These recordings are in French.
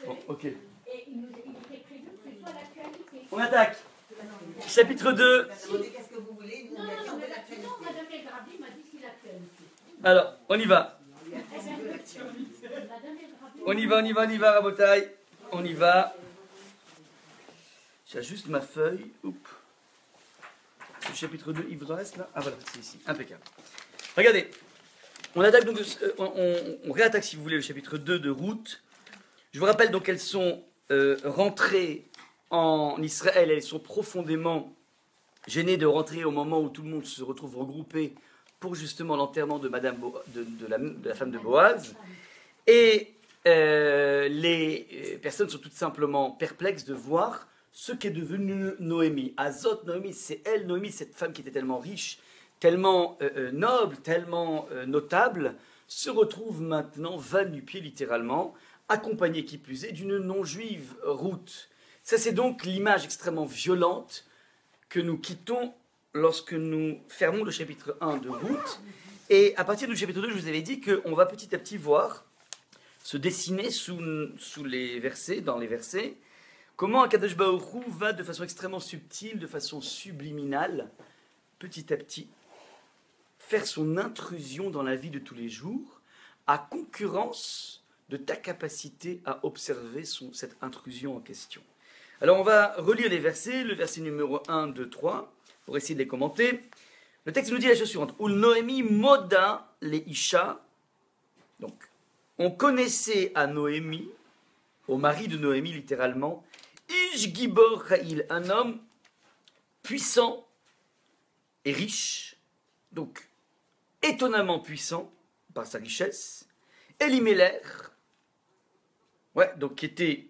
Bon, ok. Et il était prévu que ce soit l'actualité. On attaque. Chapitre 2. Qu'est-ce que vous voulez? Non, mais l'actualité, Madame El Grabi m'a dit c'est l'actualité. Alors, on y va. On y va, Rabotaï. On y va. J'ajuste ma feuille. Oups. Le chapitre 2, il vous en reste là? Ah voilà, c'est ici. Impeccable. Regardez. On attaque donc, on réattaque si vous voulez le chapitre 2 de Ruth. Je vous rappelle donc qu'elles sont rentrées en Israël. Elles sont profondément gênées de rentrer au moment où tout le monde se retrouve regroupé pour justement l'enterrement de la femme de Boaz. Et les personnes sont tout simplement perplexes de voir ce qu'est devenu Noémie. Azot, Noémie, c'est elle, Noémie, cette femme qui était tellement riche, tellement noble, tellement notable, se retrouve maintenant va-nu-pied littéralement, accompagnée qui plus est d'une non-juive, Ruth. Ça c'est donc l'image extrêmement violente que nous quittons lorsque nous fermons le chapitre 1 de Ruth. Et à partir du chapitre 2, je vous avais dit qu'on va petit à petit voir se dessiner sous les versets, dans les versets, comment Akadosh Baruch Hu va de façon extrêmement subtile, de façon subliminale, petit à petit, faire son intrusion dans la vie de tous les jours, à concurrence de ta capacité à observer cette intrusion en question. Alors on va relire les versets, le verset numéro 1, 2, 3, pour essayer de les commenter. Le texte nous dit la chose suivante. Ul Noémie moda les Isha. Donc, on connaissait à Noémie, au mari de Noémie littéralement, Ish Gibor Cha'il, un homme puissant et riche, donc étonnamment puissant par sa richesse. Elimelech, donc qui était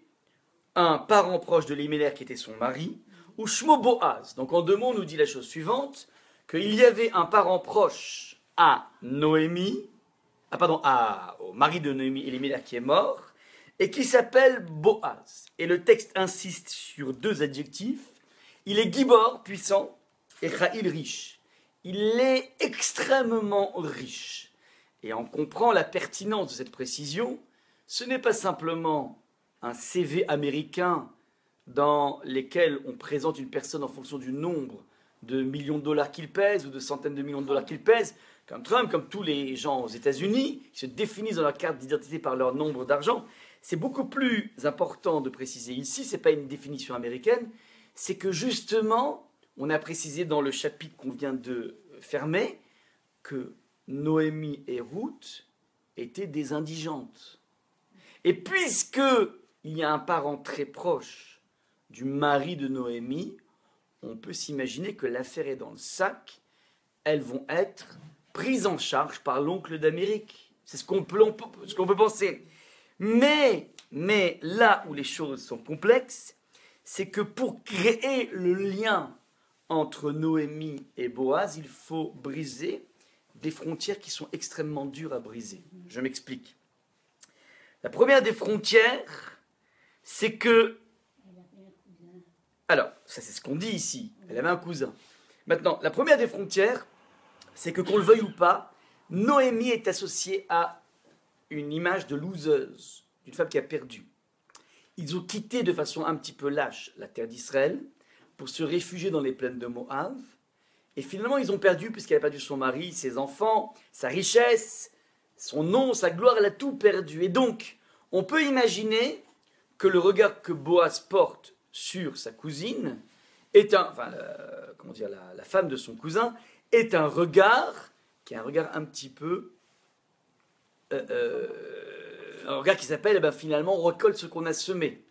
un parent proche de Elimelech qui était son mari, ou Shmo Boaz. Donc en deux mots, on nous dit la chose suivante, qu'il y avait un parent proche à Noémie, au mari de Noémie, Elimelech qui est mort, et qui s'appelle Boaz. Et le texte insiste sur deux adjectifs. Il est Gibor, puissant, et Cha'il, riche. Il est extrêmement riche. Et on comprend la pertinence de cette précision. Ce n'est pas simplement un CV américain dans lequel on présente une personne en fonction du nombre de millions de dollars qu'il pèse ou de centaines de millions de dollars qu'il pèse, comme Trump, comme tous les gens aux États-Unis, qui se définissent dans leur carte d'identité par leur nombre d'argent. C'est beaucoup plus important de préciser ici, ce n'est pas une définition américaine, c'est que justement, on a précisé dans le chapitre qu'on vient de fermer que Noémie et Ruth étaient des indigentes. Et puisque il y a un parent très proche du mari de Noémie, on peut s'imaginer que l'affaire est dans le sac, elles vont être prises en charge par l'oncle d'Amérique. C'est ce qu'on peut penser. Mais là où les choses sont complexes, c'est que pour créer le lien entre Noémie et Boaz, il faut briser des frontières qui sont extrêmement dures à briser. Je m'explique. La première des frontières, c'est que... Alors, ça c'est ce qu'on dit ici. Elle avait un cousin. Maintenant, la première des frontières, c'est que qu'on le veuille ou pas, Noémie est associée à une image de loseuse, d'une femme qui a perdu. Ils ont quitté de façon un petit peu lâche la terre d'Israël pour se réfugier dans les plaines de Moab. Et finalement, ils ont perdu, puisqu'elle a perdu son mari, ses enfants, sa richesse, son nom, sa gloire, elle a tout perdu. Et donc, on peut imaginer que le regard que Boaz porte sur sa cousine est la femme de son cousin est un regard qui est un regard un petit peu un regard qui s'appelle finalement on récolte ce qu'on a semé.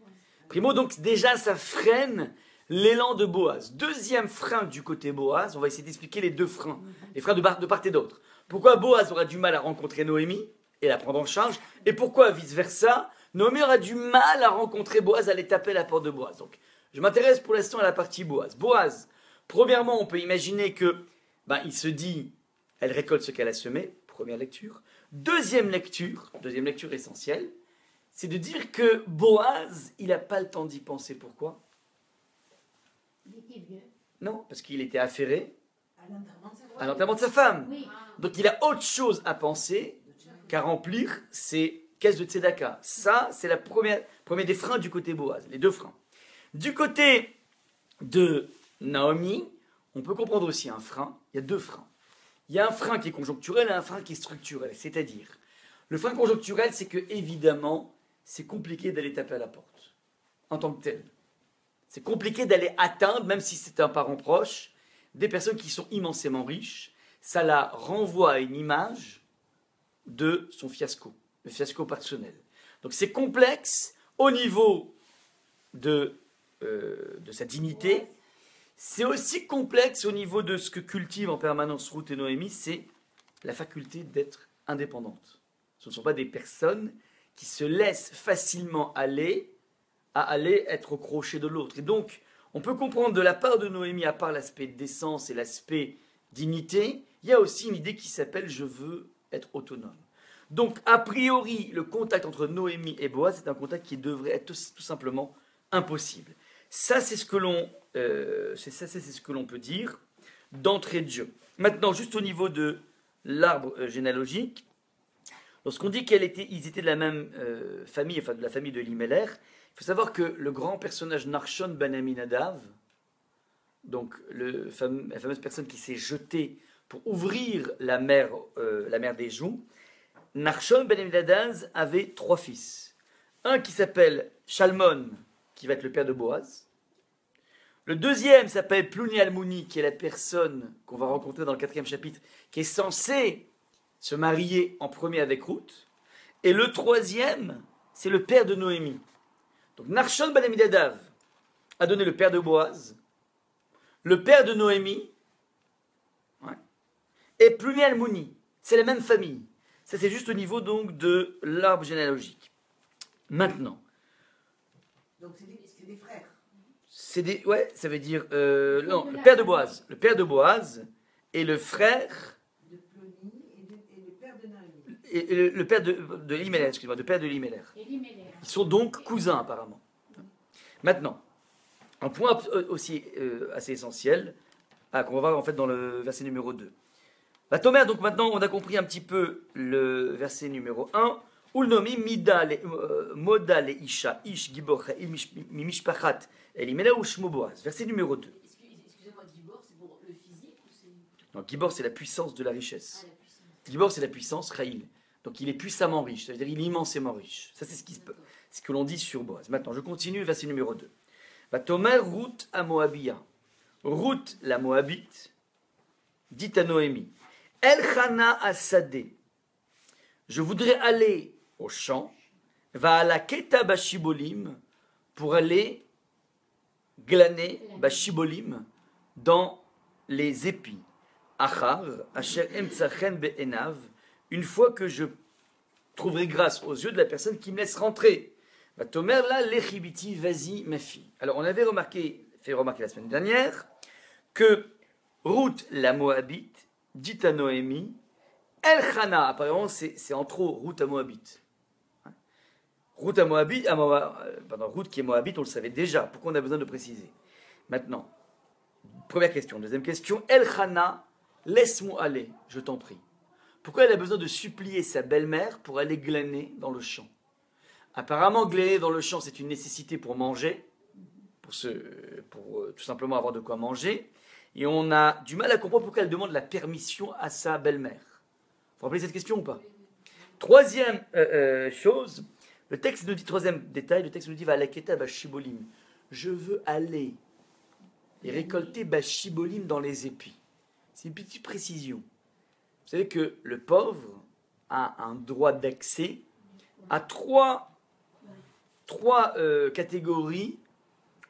Primo, donc déjà ça freine l'élan de Boaz. Deuxième frein du côté Boaz, on va essayer d'expliquer les deux freins, les freins de part et d'autre. Pourquoi Boaz aura du mal à rencontrer Noémie et la prendre en charge, et pourquoi vice versa Noémie aura du mal à rencontrer Boaz, à aller taper à la porte de Boaz. Donc, je m'intéresse pour l'instant à la partie Boaz. Boaz, premièrement, on peut imaginer que, il se dit, elle récolte ce qu'elle a semé, première lecture. Deuxième lecture essentielle, c'est de dire que Boaz, il n'a pas le temps d'y penser. Pourquoi? Il était vieux. Non, parce qu'il était affairé À l'enterrement de sa femme. à l'enterrement de sa femme. Oui. Donc il a autre chose à penser qu'à remplir ses caisse de tzedaka. Ça, c'est la premier des freins du côté Boaz, les deux freins. Du côté de Naomi, on peut comprendre aussi un frein. Il y a deux freins. Il y a un frein qui est conjoncturel et un frein qui est structurel. C'est-à-dire, le frein conjoncturel, c'est que, évidemment, c'est compliqué d'aller taper à la porte, en tant que tel. C'est compliqué d'aller atteindre, même si c'est un parent proche, des personnes qui sont immensément riches. Ça la renvoie à une image de son fiasco, le fiasco personnel. Donc c'est complexe au niveau de sa dignité. C'est aussi complexe au niveau de ce que cultive en permanence Ruth et Noémie, c'est la faculté d'être indépendante. Ce ne sont pas des personnes qui se laissent facilement aller à aller être au crochet de l'autre. Et donc, on peut comprendre de la part de Noémie, à part l'aspect décence et l'aspect dignité, il y a aussi une idée qui s'appelle « je veux être autonome ». Donc, a priori, le contact entre Noémie et Boaz, c'est un contact qui devrait être tout simplement impossible. Ça, c'est ce que l'on peut dire d'entrée de jeu. Maintenant, juste au niveau de l'arbre généalogique, lorsqu'on dit qu'ils étaient de la même famille, enfin de la famille de Elimelech, il faut savoir que le grand personnage Narshon ben Aminadav, donc la fameuse personne qui s'est jetée pour ouvrir la mer des Joues, Narshon ben Aminadav avait 3 fils. Un qui s'appelle Shalmon, qui va être le père de Boaz. Le deuxième s'appelle Plouni Almouni, qui est la personne qu'on va rencontrer dans le 4e chapitre, qui est censée se marier en premier avec Ruth. Et le troisième, c'est le père de Noémie. Donc Narshon ben Aminadav a donné le père de Boaz, le père de Noémie, et Plouni Almouni. C'est la même famille. Ça, c'est juste au niveau donc de l'arbre généalogique. Maintenant. Donc c'est des frères. Ouais, ça veut dire non, le père de Boaz. Le père de Boaz et le frère De Ploni et le père de Naomi. et le père de Elimelech, excusez-moi, le père de Elimelech. Ils sont donc cousins apparemment. Maintenant, un point aussi assez essentiel qu'on va voir en fait dans le verset numéro 2. La Tomer, donc maintenant on a compris un petit peu le verset numéro 1. Ulnomi moda le isha ish giborcha mimishpachat Elimelech ou Shmo Boaz. Verset numéro 2. Excusez-moi, Gibor, c'est pour le physique ou c'est... Non, Gibor c'est la puissance de la richesse. Ah, la puissance. Gibor c'est la puissance, Raïl. Donc il est puissamment riche, ça veut dire il est immensément riche. Ça c'est ce que l'on dit sur Boaz. Maintenant je continue, verset numéro 2. Va Tomer Ruth à Moabia. Ruth la Moabite dit à Noémie, Elchana Asadé, je voudrais aller au champ, va à la Keta Bashibolim pour aller glaner Bashibolim dans les épis. Achar, Asher Emtsachen Be'enav, une fois que je trouverai grâce aux yeux de la personne qui me laisse rentrer. Va Tomer là, Lechibiti, vas-y ma fille. Alors on avait fait remarquer la semaine dernière que Ruth la Moabite dit à Noémie, Elchana, apparemment c'est en trop Ruth à Moabite. Ruth qui est Moabite, on le savait déjà. Pourquoi on a besoin de préciser? Maintenant, première question. Deuxième question, Elchana, laisse-moi aller, je t'en prie. Pourquoi elle a besoin de supplier sa belle-mère pour aller glaner dans le champ? Apparemment, glaner dans le champ, c'est une nécessité pour manger, pour tout simplement avoir de quoi manger. Et on a du mal à comprendre pourquoi elle demande la permission à sa belle-mère. Vous vous rappelez cette question ou pas? Troisième chose, le texte nous dit, troisième détail, le texte nous dit, va à la keta bashibolim. Je veux aller et récolter bashibolim dans les épis. C'est une petite précision. Vous savez que le pauvre a un droit d'accès à trois catégories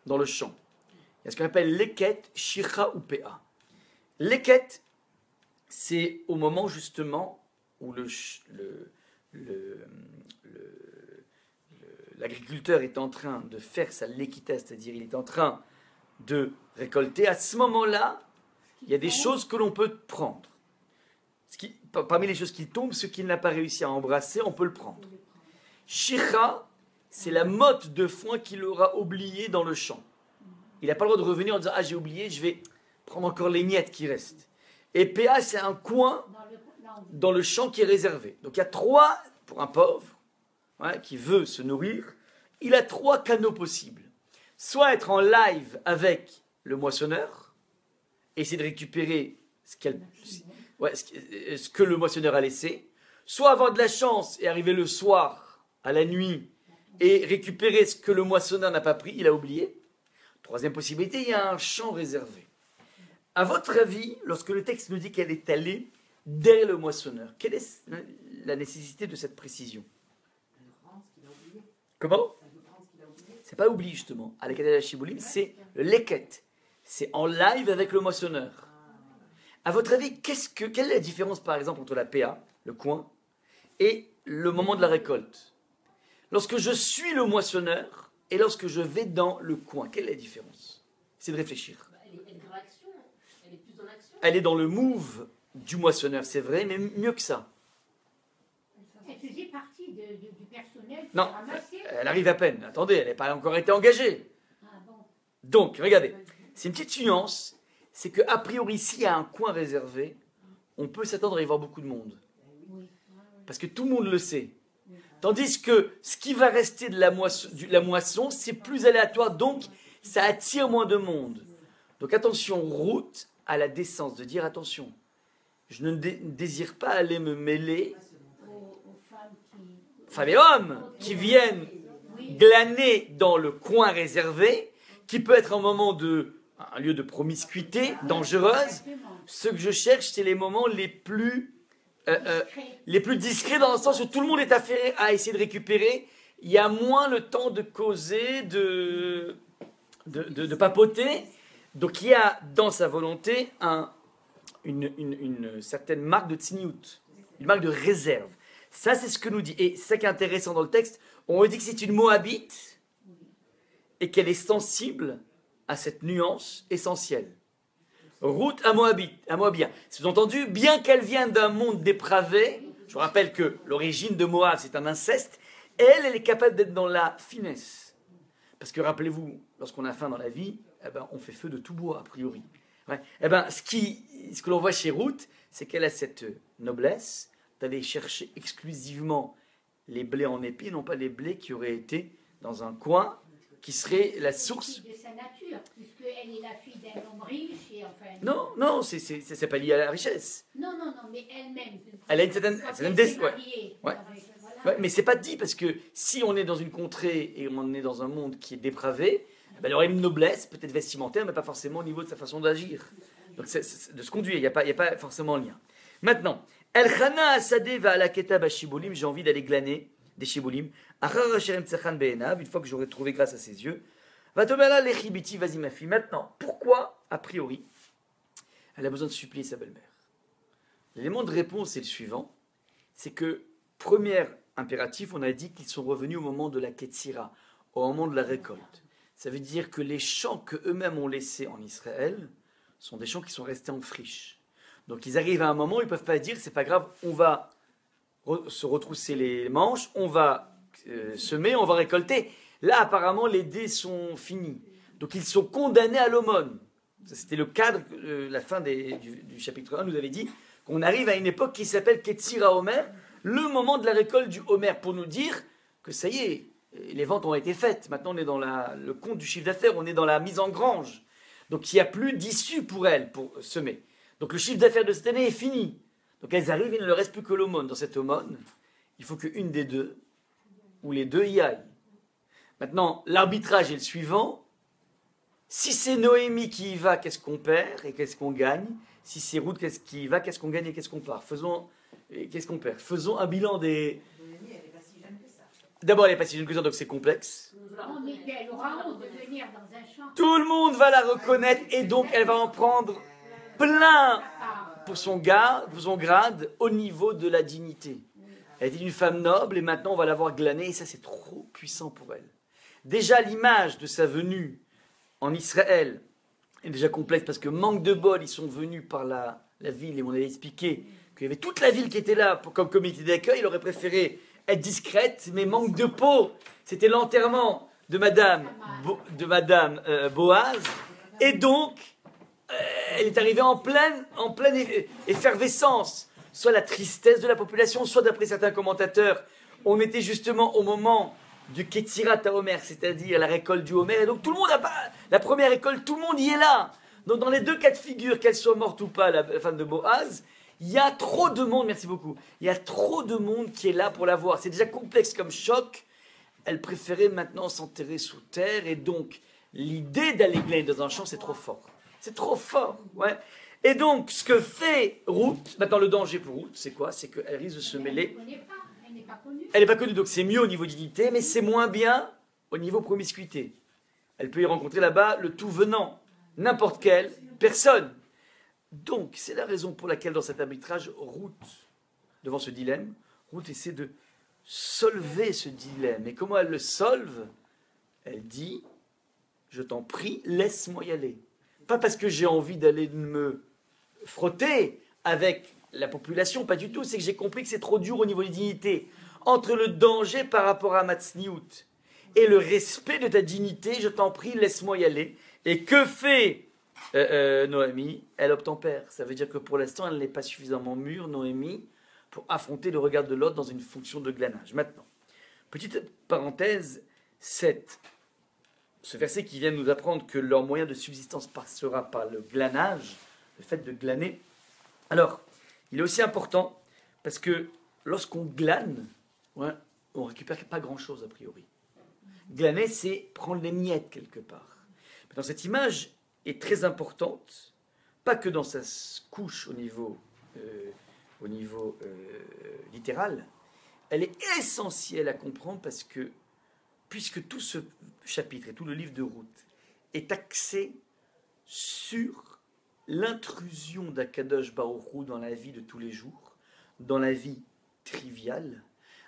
dans le champ. Il y a ce qu'on appelle leket, shira ou pa. Leket, c'est au moment justement où l'agriculteur est en train de faire sa lekita, c'est-à-dire il est en train de récolter. À ce moment-là, il y a des choses que l'on peut prendre. Parmi les choses qui tombent, ce qu'il n'a pas réussi à embrasser, on peut le prendre. Shira, c'est la motte de foin qu'il aura oubliée dans le champ. Il n'a pas le droit de revenir en disant « Ah, j'ai oublié, je vais prendre encore les miettes qui restent. » Et PA, c'est un coin dans le champ qui est réservé. Donc il y a 3, pour un pauvre, ouais, qui veut se nourrir, il a 3 canaux possibles. Soit être en live avec le moissonneur, essayer de récupérer ce que le moissonneur a laissé, soit avoir de la chance et arriver le soir, à la nuit, et récupérer ce que le moissonneur n'a pas pris, il a oublié. Troisième possibilité, il y a un champ réservé. À votre avis, lorsque le texte nous dit qu'elle est allée derrière le moissonneur, quelle est la nécessité de cette précision? Comment? C'est pas oublié justement. À la Shiboulim, c'est le leket. C'est en live avec le moissonneur. À votre avis, quelle est la différence par exemple entre la PA, le coin, et le moment de la récolte? Lorsque je suis le moissonneur et lorsque je vais dans le coin, quelle est la différence? C'est de réfléchir. Elle est dans l'action, elle est plus dans l'action. Elle est dans le move du moissonneur, c'est vrai, mais mieux que ça. Elle faisait partie du personnel qui Non, ramassait. elle arrive à peine. Attendez, elle n'a pas encore été engagée. Ah bon. Donc, regardez, c'est une petite nuance, c'est qu'a priori, s'il y a un coin réservé, on peut s'attendre à y voir beaucoup de monde. Oui. Parce que tout le monde le sait. Tandis que ce qui va rester de la moisson, c'est plus aléatoire, donc ça attire moins de monde. Donc attention, Ruth a la décence de dire attention, je ne désire pas aller me mêler Aux femmes qui. femmes et hommes qui viennent glaner dans le coin réservé, qui peut être un lieu de promiscuité dangereuse. Exactement. Ce que je cherche, c'est les moments les plus discrets, dans le sens où tout le monde est affairé à essayer de récupérer. Il y a moins le temps de causer, de papoter. Donc il y a dans sa volonté une certaine marque de tsniout, une marque de réserve. Ça, c'est ce que nous dit. Et c'est ça qui est intéressant dans le texte. On dit que c'est une Moabite et qu'elle est sensible à cette nuance essentielle. Ruth à Moabien. Sous-entendu, bien qu'elle vienne d'un monde dépravé, je vous rappelle que l'origine de Moab, c'est un inceste, elle est capable d'être dans la finesse. Parce que rappelez-vous, lorsqu'on a faim dans la vie, on fait feu de tout bois, a priori. Ouais. Ce que l'on voit chez Ruth, c'est qu'elle a cette noblesse d'aller chercher exclusivement les blés en épis, non pas les blés qui auraient été dans un coin, qui serait la source. De sa nature, puisqu'elle est la fille d'un homme riche et enfin. Non, c'est pas lié à la richesse. Non, mais elle-même. Elle a une certaine Quand certaine elle s'est ouais. mariée, Ouais. avec, voilà. Ouais, mais c'est pas dit parce que si on est dans une contrée et on est dans un monde qui est dépravé, elle aurait une noblesse, peut-être vestimentaire, mais pas forcément au niveau de sa façon d'agir. Donc c'est de se conduire, il n'y a pas forcément un lien. Maintenant, El Chana Asadeh va à la Ketab à Shibolim, j'ai envie d'aller glaner des Shibolim. Une fois que j'aurai trouvé grâce à ses yeux, va te là les chibiti, vas-y ma fille. Maintenant, pourquoi, a priori, elle a besoin de supplier sa belle-mère? L'élément de réponse est le suivant, c'est que, premier impératif, on a dit qu'ils sont revenus au moment de la Ketzira, au moment de la récolte. Ça veut dire que les champs qu'eux-mêmes ont laissés en Israël sont des champs qui sont restés en friche. Donc ils arrivent à un moment où ils ne peuvent pas dire, c'est pas grave, on va se retrousser les manches, on va semer, on va récolter. Là, apparemment, les dés sont finis. Donc ils sont condamnés à l'aumône. Ça, c'était le cadre, la fin du chapitre 1 nous avait dit qu'on arrive à une époque qui s'appelle Ketzira Omer, le moment de la récolte du Homer, pour nous dire que ça y est, les ventes ont été faites. Maintenant, on est dans le compte du chiffre d'affaires, on est dans la mise en grange. Donc, il n'y a plus d'issue pour elles, pour semer. Donc, le chiffre d'affaires de cette année est fini. Donc, elles arrivent, il ne leur reste plus que l'aumône. Dans cette aumône, il faut qu'une des deux, ou les deux, y aillent. Maintenant, l'arbitrage est le suivant. Si c'est Noémie qui y va, qu'est-ce qu'on perd et qu'est-ce qu'on gagne? Si c'est Ruth qui y va, qu'est-ce qu'on gagne et qu'est-ce qu'on perd? Qu'est-ce qu'on perd? Faisons un bilan des... Noémie, elle n'est pas si jeune que ça. D'abord, elle n'est pas si jeune que ça, donc c'est complexe. Non, mais elle aura honte de venir dans un champ. Tout le monde va la reconnaître et donc elle va en prendre plein pour son grade au niveau de la dignité. Elle était une femme noble et maintenant on va la voir glaner et ça c'est trop puissant pour elle. Déjà l'image de sa venue en Israël est déjà complexe parce que manque de bol, ils sont venus par la ville et on avait expliqué qu'il y avait toute la ville qui était là comme comité d'accueil. Il aurait préféré être discrète, mais manque de peau. C'était l'enterrement de Madame Boaz et donc elle est arrivée en pleine effervescence. Soit la tristesse de la population, soit d'après certains commentateurs, on était justement au moment du Ketzirat Homer, c'est-à-dire la récolte du Homer, et donc tout le monde n'a pas, la première récolte, tout le monde y est là. Donc dans les deux cas de figure, qu'elle soit morte ou pas, la femme de Boaz, il y a trop de monde, merci beaucoup, il y a trop de monde qui est là pour la voir. C'est déjà complexe comme choc. Elle préférait maintenant s'enterrer sous terre, et donc l'idée d'aller glaner dans un champ, c'est trop fort. C'est trop fort, ouais. Et donc, ce que fait Ruth, maintenant le danger pour Ruth, c'est quoi? C'est qu'elle risque de se mêler. Elle n'est pas connue. Elle n'est pas connue, donc c'est mieux au niveau dignité, mais c'est moins bien au niveau promiscuité. Elle peut y rencontrer là-bas le tout venant, n'importe quelle personne. Donc, c'est la raison pour laquelle dans cet arbitrage, Ruth, devant ce dilemme, Ruth essaie de solver ce dilemme. Et comment elle le solve? Elle dit, je t'en prie, laisse-moi y aller. Pas parce que j'ai envie d'aller me frotter avec la population, pas du tout, c'est que j'ai compris que c'est trop dur au niveau des dignités. Entre le danger par rapport à Matzniout et le respect de ta dignité, je t'en prie, laisse-moi y aller. Et que fait Noémie? Elle obtempère. Ça veut dire que pour l'instant, elle n'est pas suffisamment mûre, Noémie, pour affronter le regard de l'autre dans une fonction de glanage. Maintenant, petite parenthèse, ce verset qui vient de nous apprendre que leur moyen de subsistance passera par le glanage, le fait de glaner. Alors, il est aussi important parce que lorsqu'on glane, ouais, on ne récupère pas grand-chose a priori. Glaner, c'est prendre les miettes quelque part. Maintenant, cette image est très importante, pas que dans sa couche au niveau littéral, elle est essentielle à comprendre parce que, puisque tout ce chapitre et tout le livre de Ruth est axé sur l'intrusion d'Akadosh Baruch Hu dans la vie de tous les jours, dans la vie triviale,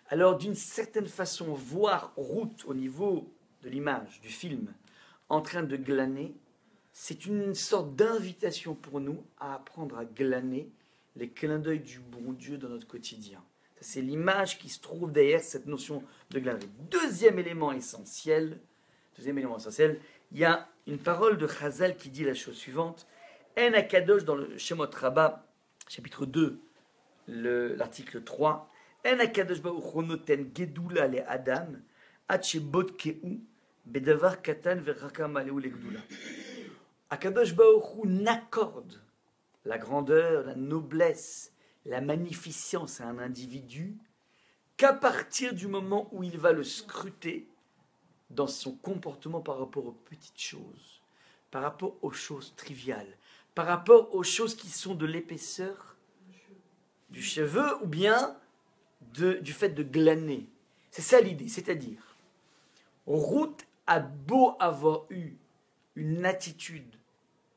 alors d'une certaine façon, voir Ruth au niveau de l'image, du film, en train de glaner, c'est une sorte d'invitation pour nous à apprendre à glaner les clins d'œil du bon Dieu dans notre quotidien. C'est l'image qui se trouve derrière cette notion de glanerie. Deuxième élément essentiel, il y a une parole de Chazal qui dit la chose suivante. En Akadosh dans le Shemot Rabbah, chapitre 2, l'article 3. En Akadosh Baruch Hu noten gedula le Adam, ad shebodkeu bedavar katan verakam aleu le gedula. Akadosh Baruch Hu n'accorde la grandeur, la noblesse, la magnificence à un individu qu'à partir du moment où il va le scruter dans son comportement par rapport aux petites choses, par rapport aux choses triviales, par rapport aux choses qui sont de l'épaisseur du cheveu ou bien du fait de glaner. C'est ça l'idée, c'est-à-dire, Ruth a beau avoir eu une attitude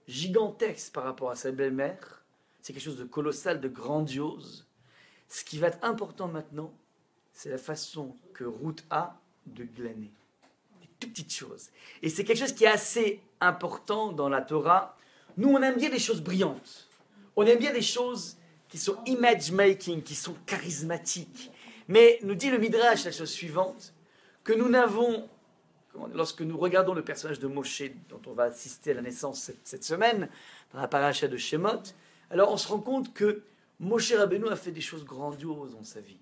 gigantesque par rapport à sa belle-mère, c'est quelque chose de colossal, de grandiose. Ce qui va être important maintenant, c'est la façon que Ruth a de glaner. Des toutes petites choses. Et c'est quelque chose qui est assez important dans la Torah. Nous, on aime bien les choses brillantes. On aime bien les choses qui sont image-making, qui sont charismatiques. Mais nous dit le Midrash la chose suivante, que nous n'avons, lorsque nous regardons le personnage de Moshe, dont on va assister à la naissance cette semaine, dans la paracha de Shemot, alors on se rend compte que Moshe Rabbeinu a fait des choses grandioses dans sa vie.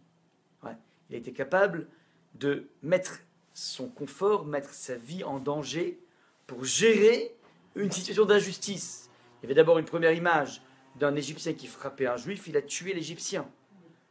Ouais. Il a été capable de mettre son confort, mettre sa vie en danger pour gérer une situation d'injustice. Il y avait d'abord une première image d'un Égyptien qui frappait un Juif, il a tué l'Égyptien.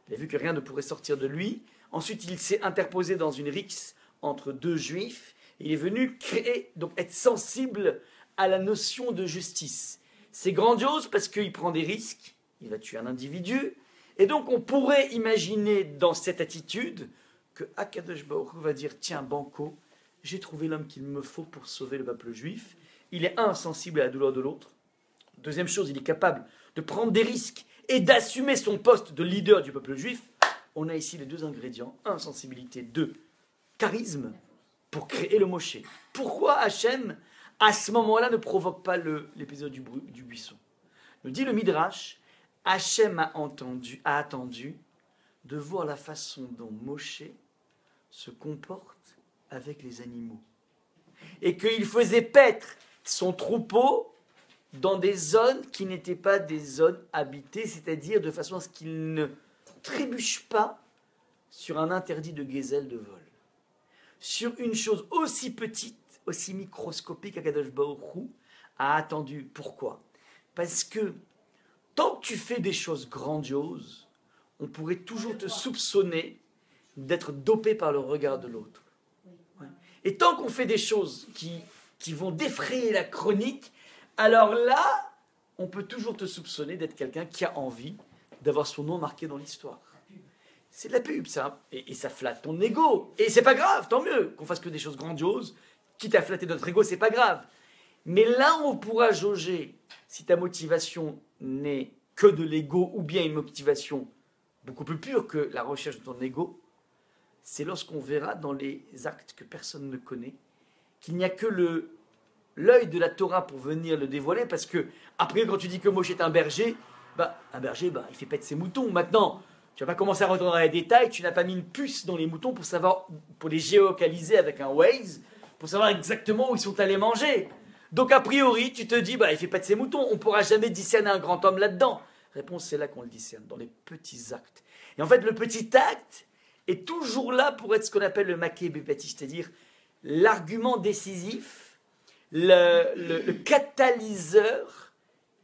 Il a vu que rien ne pourrait sortir de lui. Ensuite, il s'est interposé dans une rixe entre deux Juifs. Il est venu créer, donc être sensible à la notion de justice. C'est grandiose parce qu'il prend des risques, il va tuer un individu, et donc on pourrait imaginer dans cette attitude que Akadosh Baruch Hu va dire, tiens, Banco, j'ai trouvé l'homme qu'il me faut pour sauver le peuple juif. Il est insensible à la douleur de l'autre. Deuxième chose, il est capable de prendre des risques et d'assumer son poste de leader du peuple juif. On a ici les deux ingrédients, insensibilité, deux, charisme, pour créer le Moshe. Pourquoi Hachem, à ce moment-là, ne provoque pas l'épisode du buisson? Nous dit le Midrash, Hachem a attendu de voir la façon dont Moshe se comporte avec les animaux. Et qu'il faisait paître son troupeau dans des zones qui n'étaient pas des zones habitées, c'est-à-dire de façon à ce qu'il ne trébuche pas sur un interdit de gazelle de vol. Sur une chose aussi petite, aussi microscopique, Akadosh Baruch Hu a attendu. Pourquoi? Parce que tant que tu fais des choses grandioses, on pourrait toujours te soupçonner d'être dopé par le regard de l'autre. Ouais. Et tant qu'on fait des choses qui vont défrayer la chronique, alors là, on peut toujours te soupçonner d'être quelqu'un qui a envie d'avoir son nom marqué dans l'histoire. C'est de la pub, ça. Et ça flatte ton ego. Et c'est pas grave, tant mieux qu'on fasse que des choses grandioses. Quitte à flatter notre ego, c'est pas grave. Mais là, on pourra jauger si ta motivation n'est que de l'ego ou bien une motivation beaucoup plus pure que la recherche de ton ego. C'est lorsqu'on verra dans les actes que personne ne connaît qu'il n'y a que l'œil de la Torah pour venir le dévoiler, parce que après, quand tu dis que Moshe est un berger, il fait paître ses moutons. Maintenant, tu vas pas commencer à rentrer dans les détails, tu n'as pas mis une puce dans les moutons pour savoir, pour les géolocaliser avec un Waze, pour savoir exactement où ils sont allés manger. Donc a priori, tu te dis, il fait paître ses moutons, on ne pourra jamais discerner un grand homme là-dedans. Réponse, c'est là qu'on le discerne, dans les petits actes. Et en fait, le petit acte est toujours là pour être ce qu'on appelle le maké bépati, c'est-à-dire l'argument décisif, le catalyseur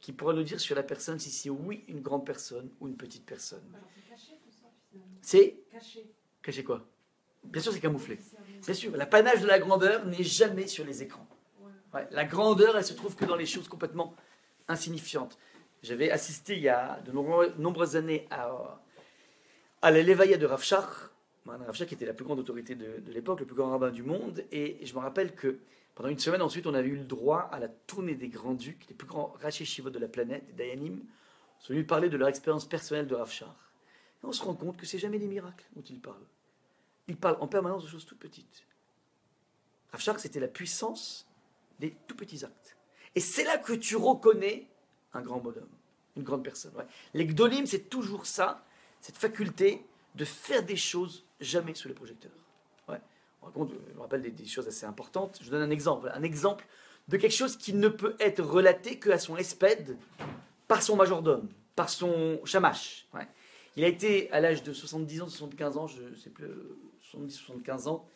qui pourra nous dire sur la personne si c'est oui une grande personne ou une petite personne. C'est caché tout ça, finalement. C'est Caché. caché quoi? Bien sûr, c'est camouflé. Bien sûr, l'apanage de la grandeur n'est jamais sur les écrans. Ouais, la grandeur, elle se trouve que dans les choses complètement insignifiantes. J'avais assisté il y a de nombreuses années à la Levaya de Rav Shach, Rav Shach qui était la plus grande autorité de l'époque, le plus grand rabbin du monde, et je me rappelle que pendant une semaine ensuite, on avait eu le droit à la tournée des grands-ducs, les plus grands Raché Shivot de la planète, des Dayanim, sont venus parler de leur expérience personnelle de Rav Shach. Et on se rend compte que c'est jamais des miracles dont ils parlent. Ils parlent en permanence de choses toutes petites. Rav Shach, c'était la puissance des tout petits actes. Et c'est là que tu reconnais un grand bonhomme, une grande personne. Ouais. Les Gdolim, c'est toujours ça, cette faculté de faire des choses jamais sous les projecteurs. Ouais. Je me rappelle des choses assez importantes. Je vous donne un exemple de quelque chose qui ne peut être relaté qu'à son espède par son majordome, par son shamash. Ouais. Il a été à l'âge de 70 ans, 75 ans, je ne sais plus, 70, 75 ans.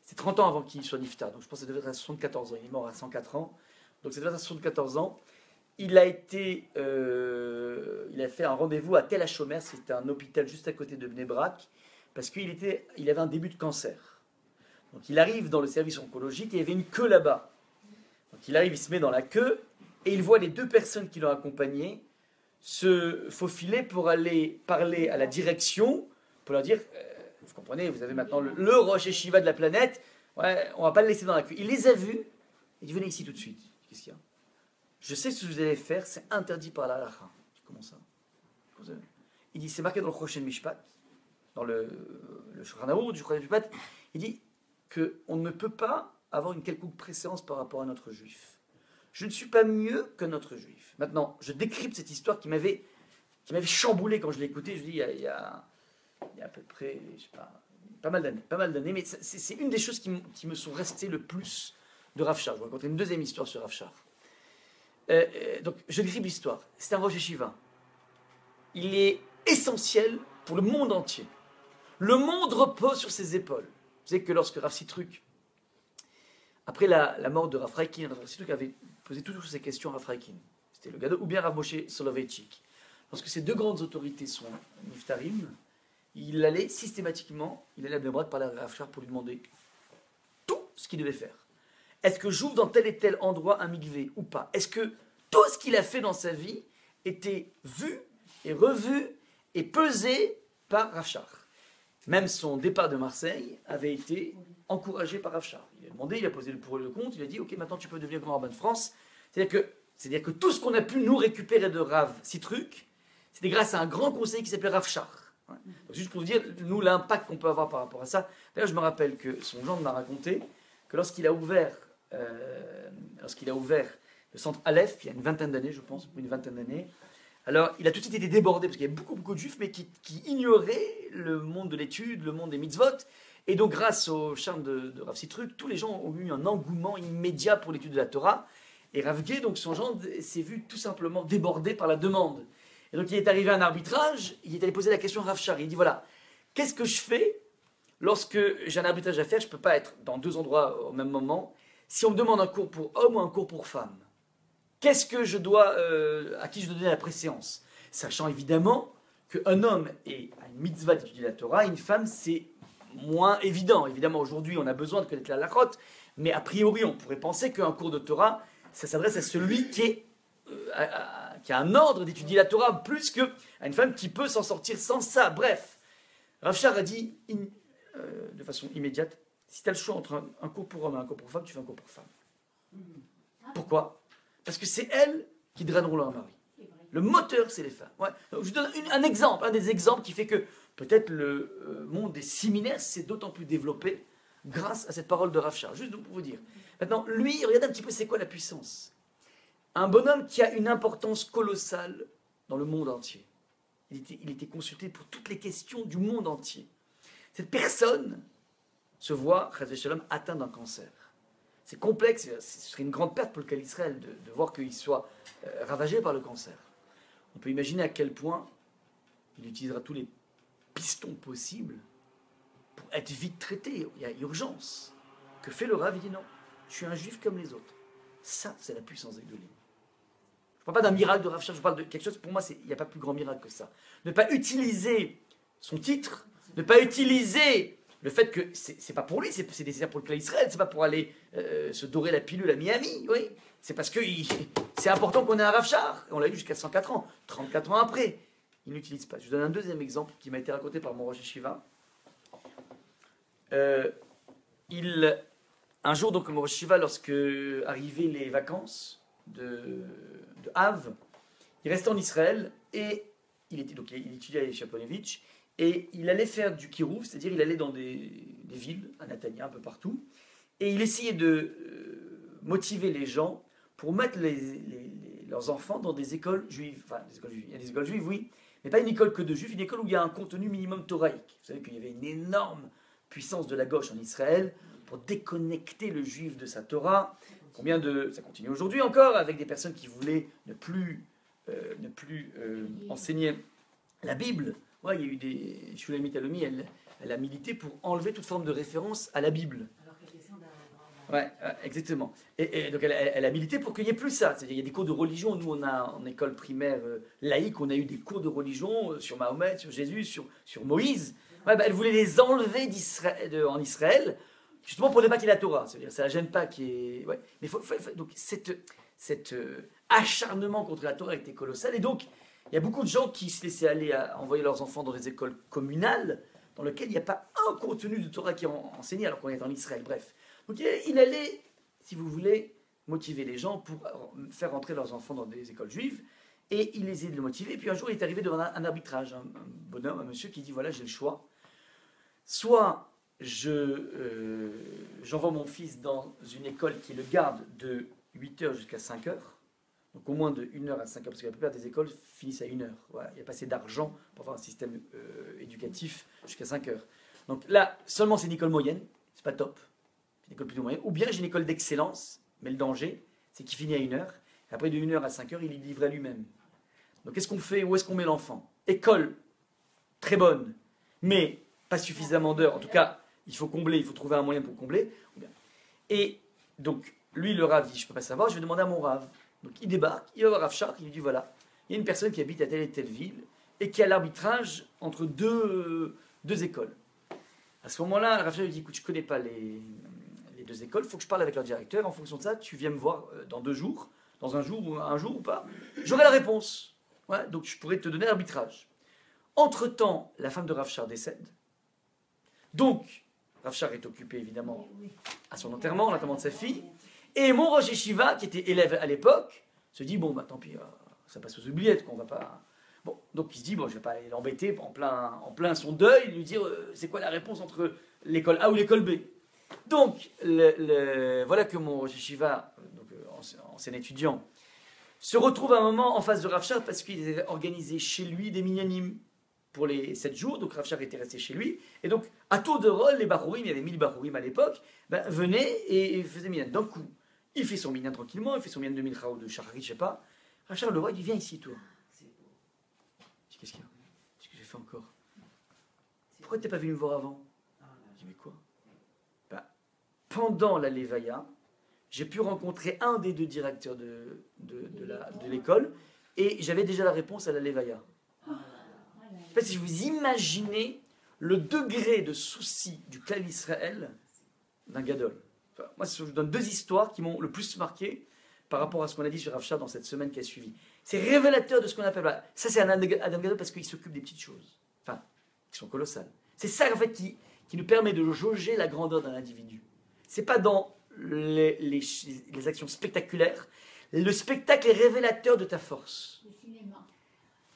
C'est 30 ans avant qu'il soit niftar, donc je pense que ça devait être à 74 ans. Il est mort à 104 ans, donc ça devait être à 74 ans. Il a fait un rendez-vous à Tel HaShomer, c'était un hôpital juste à côté de Bnei Brak, parce qu'il avait un début de cancer. Donc il arrive dans le service oncologique et il y avait une queue là-bas. Donc il arrive, il se met dans la queue et il voit les deux personnes qui l'ont accompagné se faufiler pour aller parler à la direction, pour leur dire, vous comprenez, vous avez maintenant le Rosh Yeshiva de la planète, ouais, on ne va pas le laisser dans la queue. Il les a vus, il dit, venez ici tout de suite. Qu'est-ce qu'il y a? Je sais ce que vous allez faire, c'est interdit par la halakha. Comment ça? Il dit, c'est marqué dans le Choshen Mishpat, dans le Shulchan Arour du Choshen Mishpat, il dit qu'on ne peut pas avoir une quelconque préséance par rapport à notre juif. Je ne suis pas mieux que notre juif. Maintenant, je décrypte cette histoire qui m'avait chamboulé quand je l'ai écoutée, je dis, il y a à peu près, je sais pas mal d'années, mais c'est une des choses qui me sont restées le plus de Rav Shach. Je vais raconter une deuxième histoire sur Rav Shach. Donc, je décrypte l'histoire. C'est un Rosh Yeshiva. Il est essentiel pour le monde entier. Le monde repose sur ses épaules. Vous savez que lorsque Rav Sitruk, après la mort de Rav Reikin, Rav Sitruk avait posé toujours ces questions à Rav Reikin. C'était le Gadol, ou bien Rav Moshe Soloveitchik. Lorsque ces deux grandes autorités sont niftarim, il allait systématiquement, il allait à Bnei Brak parler à Rav Shach pour lui demander tout ce qu'il devait faire. Est-ce que j'ouvre dans tel et tel endroit un mikvé ou pas? Est-ce que tout ce qu'il a fait dans sa vie était vu et revu et pesé par Rav Shach? Même son départ de Marseille avait été encouragé par Rav Shach. Il a demandé, il a posé le pour et le contre, il a dit ok, maintenant tu peux devenir grand rabbin de France. C'est-à-dire que tout ce qu'on a pu nous récupérer de Rav Sitruk, c'était grâce à un grand conseiller qui s'appelait Rav Shach. Ouais. Donc, juste pour vous dire, nous, l'impact qu'on peut avoir par rapport à ça. D'ailleurs, je me rappelle que son gendre m'a raconté que lorsqu'il a ouvert le centre Aleph, il y a une vingtaine d'années, je pense, une vingtaine d'années, alors il a tout de suite été débordé, parce qu'il y avait beaucoup de juifs, mais qui ignoraient le monde de l'étude, le monde des mitzvot, et donc grâce au charme de Rav Sitruk, tous les gens ont eu un engouement immédiat pour l'étude de la Torah, et Rav Gay, donc son gendre, s'est vu tout simplement débordé par la demande. Et donc il est arrivé à un arbitrage, il est allé poser la question à Rav Shach, il dit voilà, Qu'est-ce que je fais lorsque j'ai un arbitrage à faire? Je ne peux pas être dans deux endroits au même moment. Si on me demande un cours pour homme ou un cours pour femme, qu'est-ce que je dois, à qui je dois donner la préséance? Sachant évidemment qu'un homme a une mitzvah d'étudier la Torah, une femme, c'est moins évident. Évidemment, aujourd'hui, on a besoin de connaître la halachot, mais a priori, on pourrait penser qu'un cours de Torah, ça s'adresse à celui qui a un ordre d'étudier la Torah, plus qu'à une femme qui peut s'en sortir sans ça. Bref, Rav Shar a dit de façon immédiate, si tu as le choix entre un cours pour homme et un cours pour femme, tu fais un cours pour femme. Pourquoi? Parce que c'est elles qui draineront leur mari. Le moteur, c'est les femmes. Ouais. Donc, je donne un exemple, un des exemples qui fait que peut-être le monde des séminaires s'est d'autant plus développé grâce à cette parole de Rav Shar. Juste pour vous dire. Maintenant, lui, regardez un petit peu c'est quoi la puissance. Un bonhomme qui a une importance colossale dans le monde entier. Il était consulté pour toutes les questions du monde entier. Cette personne se voit, Chas Shalom, atteint d'un cancer. C'est complexe, ce serait une grande perte pour le cas d'Israël de voir qu'il soit ravagé par le cancer. On peut imaginer à quel point il utilisera tous les pistons possibles pour être vite traité. Il y a urgence. Que fait le Rav? Il dit non, je suis un juif comme les autres. Ça, c'est la puissance d'Egdolim. Je ne parle pas d'un miracle de Rav Shar, je parle de quelque chose, pour moi, il n'y a pas plus grand miracle que ça. Ne pas utiliser son titre, ne pas utiliser le fait que c'est pas pour lui, c'est nécessaire pour le clan Israël, c'est pas pour aller se dorer la pilule à Miami, oui. C'est parce que c'est important qu'on ait un Rav Shar. On l'a eu jusqu'à 104 ans, 34 ans après. Il n'utilise pas. Je vous donne un deuxième exemple qui m'a été raconté par mon Rosh Yeshiva. Un jour, donc, mon Rosh Yeshiva, lorsque arrivaient les vacances de Av, il restait en Israël et il étudiait à Chaponevitch et il allait faire du kirouv, c'est-à-dire il allait dans des villes, à Natania, un peu partout, et il essayait de motiver les gens pour mettre leurs enfants dans des écoles juives. Enfin, des écoles juives. Il y a des écoles juives, oui, mais pas une école que de juifs, une école où il y a un contenu minimum thoraïque. Vous savez qu'il y avait une énorme puissance de la gauche en Israël pour déconnecter le juif de sa Torah. Ça continue aujourd'hui encore, avec des personnes qui voulaient ne plus enseigner la Bible. Ouais, il y a eu des... Shulamit Alomi, elle a milité pour enlever toute forme de référence à la Bible. Ouais, exactement. Et donc elle a milité pour qu'il n'y ait plus ça. C'est-à-dire, il y a des cours de religion. Nous, on a en école primaire laïque, on a eu des cours de religion sur Mahomet, sur Jésus, sur Moïse. Ouais, elle voulait les enlever en Israël, justement pour débattre la Torah. C'est-à-dire, ça ne la gêne pas qu'il y ait... Ouais. Mais donc cet acharnement contre la Torah était colossal. Et donc, il y a beaucoup de gens qui se laissaient aller à envoyer leurs enfants dans des écoles communales dans lesquelles il n'y a pas un contenu de Torah qui est enseigné alors qu'on est en Israël. Bref. Donc il allait, si vous voulez, motiver les gens pour faire rentrer leurs enfants dans des écoles juives. Et il essayait de le motiver. Et puis un jour, il est arrivé devant un arbitrage, un bonhomme, un monsieur qui dit, voilà, j'ai le choix. Soit j'envoie mon fils dans une école qui le garde de 8h jusqu'à 5h, donc au moins de 1h à 5h, parce que la plupart des écoles finissent à 1h. Voilà, il n'y a pas assez d'argent pour avoir un système éducatif jusqu'à 5h. Donc là, seulement c'est une école moyenne, c'est pas top. Une école plutôt moyenne, ou bien j'ai une école d'excellence, mais le danger, c'est qu'il finit à 1h, et après de 1h à 5h, il est livré à lui-même. Donc qu'est-ce qu'on fait? Où est-ce qu'on met l'enfant? École, très bonne, mais pas suffisamment d'heures, en tout cas, il faut combler, il faut trouver un moyen pour combler. Et donc, lui, le Rav dit, je ne peux pas savoir, je vais demander à mon Rav. Donc il débarque, il va voir Rav Shar, il lui dit, voilà, il y a une personne qui habite à telle et telle ville, et qui a l'arbitrage entre deux écoles. À ce moment-là, Rav Shar lui dit, écoute, je ne connais pas les deux écoles, il faut que je parle avec leur directeur, en fonction de ça, tu viens me voir dans 2 jours, dans un jour ou pas, j'aurai la réponse. Ouais, donc je pourrais te donner l'arbitrage. Entre-temps, la femme de Rav Shar décède. Donc, Rav Shar est occupé évidemment à son enterrement, l'enterrement de sa fille. Et mon Rosh Yeshiva, qui était élève à l'époque, se dit, bon, bah tant pis, ça passe aux oubliettes, qu'on va pas... Bon, donc il se dit, bon, je vais pas aller l'embêter en plein son deuil, lui dire, c'est quoi la réponse entre l'école A ou l'école B. Donc, voilà que mon Rosh Yeshiva, ancien étudiant, se retrouve à un moment en face de Rav Shar parce qu'il avait organisé chez lui des minyanim pour les 7 jours, donc Rav Shar était resté chez lui, et donc à tour de rôle, les Barourim, il y avait 1000 Barourim à l'époque, venaient et faisaient minyan. D'un coup, il fait son minyan tranquillement, il fait son minyan de Mincha ou de Shachari, je sais pas. Rav Shar le voit, il dit, viens ici toi. Qu'est-ce qu'il y a? Qu'est-ce que j'ai fait encore? pourquoi tu n'es pas venu me voir avant? Je dis, mais quoi? Ben, pendant la Levaya, j'ai pu rencontrer un des deux directeurs de l'école et j'avais déjà la réponse à la Levaya. En fait, si vous imaginez le degré de souci du clan Israël d'un gadol. Enfin, moi, je vous donne deux histoires qui m'ont le plus marqué par rapport à ce qu'on a dit sur Rav Shah dans cette semaine qui a suivi. C'est révélateur de ce qu'on appelle... Voilà, ça, c'est un Adam Gadol parce qu'il s'occupe des petites choses. Enfin, qui sont colossales. C'est ça, en fait, qui nous permet de jauger la grandeur d'un individu. C'est pas dans les actions spectaculaires. Le spectacle est révélateur de ta force. Le cinéma.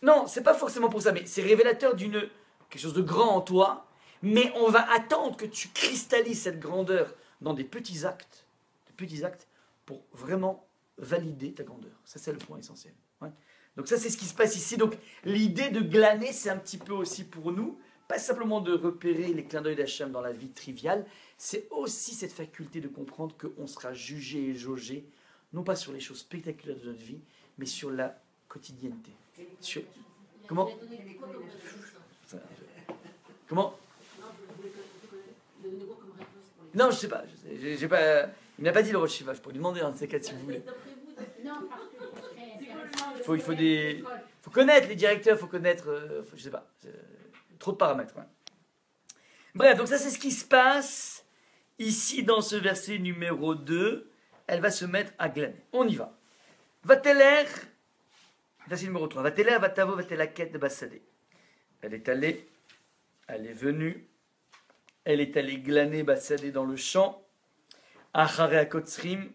Non, c'est pas forcément pour ça, mais c'est révélateur d'une quelque chose de grand en toi. Mais on va attendre que tu cristallises cette grandeur dans des petits actes pour vraiment valider ta grandeur. Ça, c'est le point essentiel. Ouais. Donc ça, c'est ce qui se passe ici. Donc l'idée de glaner, c'est un petit peu aussi pour nous, pas simplement de repérer les clins d'œil d'Hachem dans la vie triviale, c'est aussi cette faculté de comprendre qu'on sera jugé et jaugé, non pas sur les choses spectaculaires de notre vie, mais sur la quotidienneté. Sur... Comment? Comment? Non, je sais pas. J'ai pas... Il n'a pas dit le Rosh Shiva. Je pourrais lui demander un de ces quatre si vous voulez. Non, parce que c'est très intéressant. Il faut connaître les directeurs, il faut connaître... je sais pas. Trop de paramètres. Ouais. Bref, donc ça c'est ce qui se passe ici dans ce verset numéro 2. Elle va se mettre à glaner. On y va. Vateler, verset numéro 3. Vateler, vatavo, vatelaket de Bassadé. Elle est allée, elle est venue, elle est allée glaner Bassadé dans le champ. Achare akotzrim,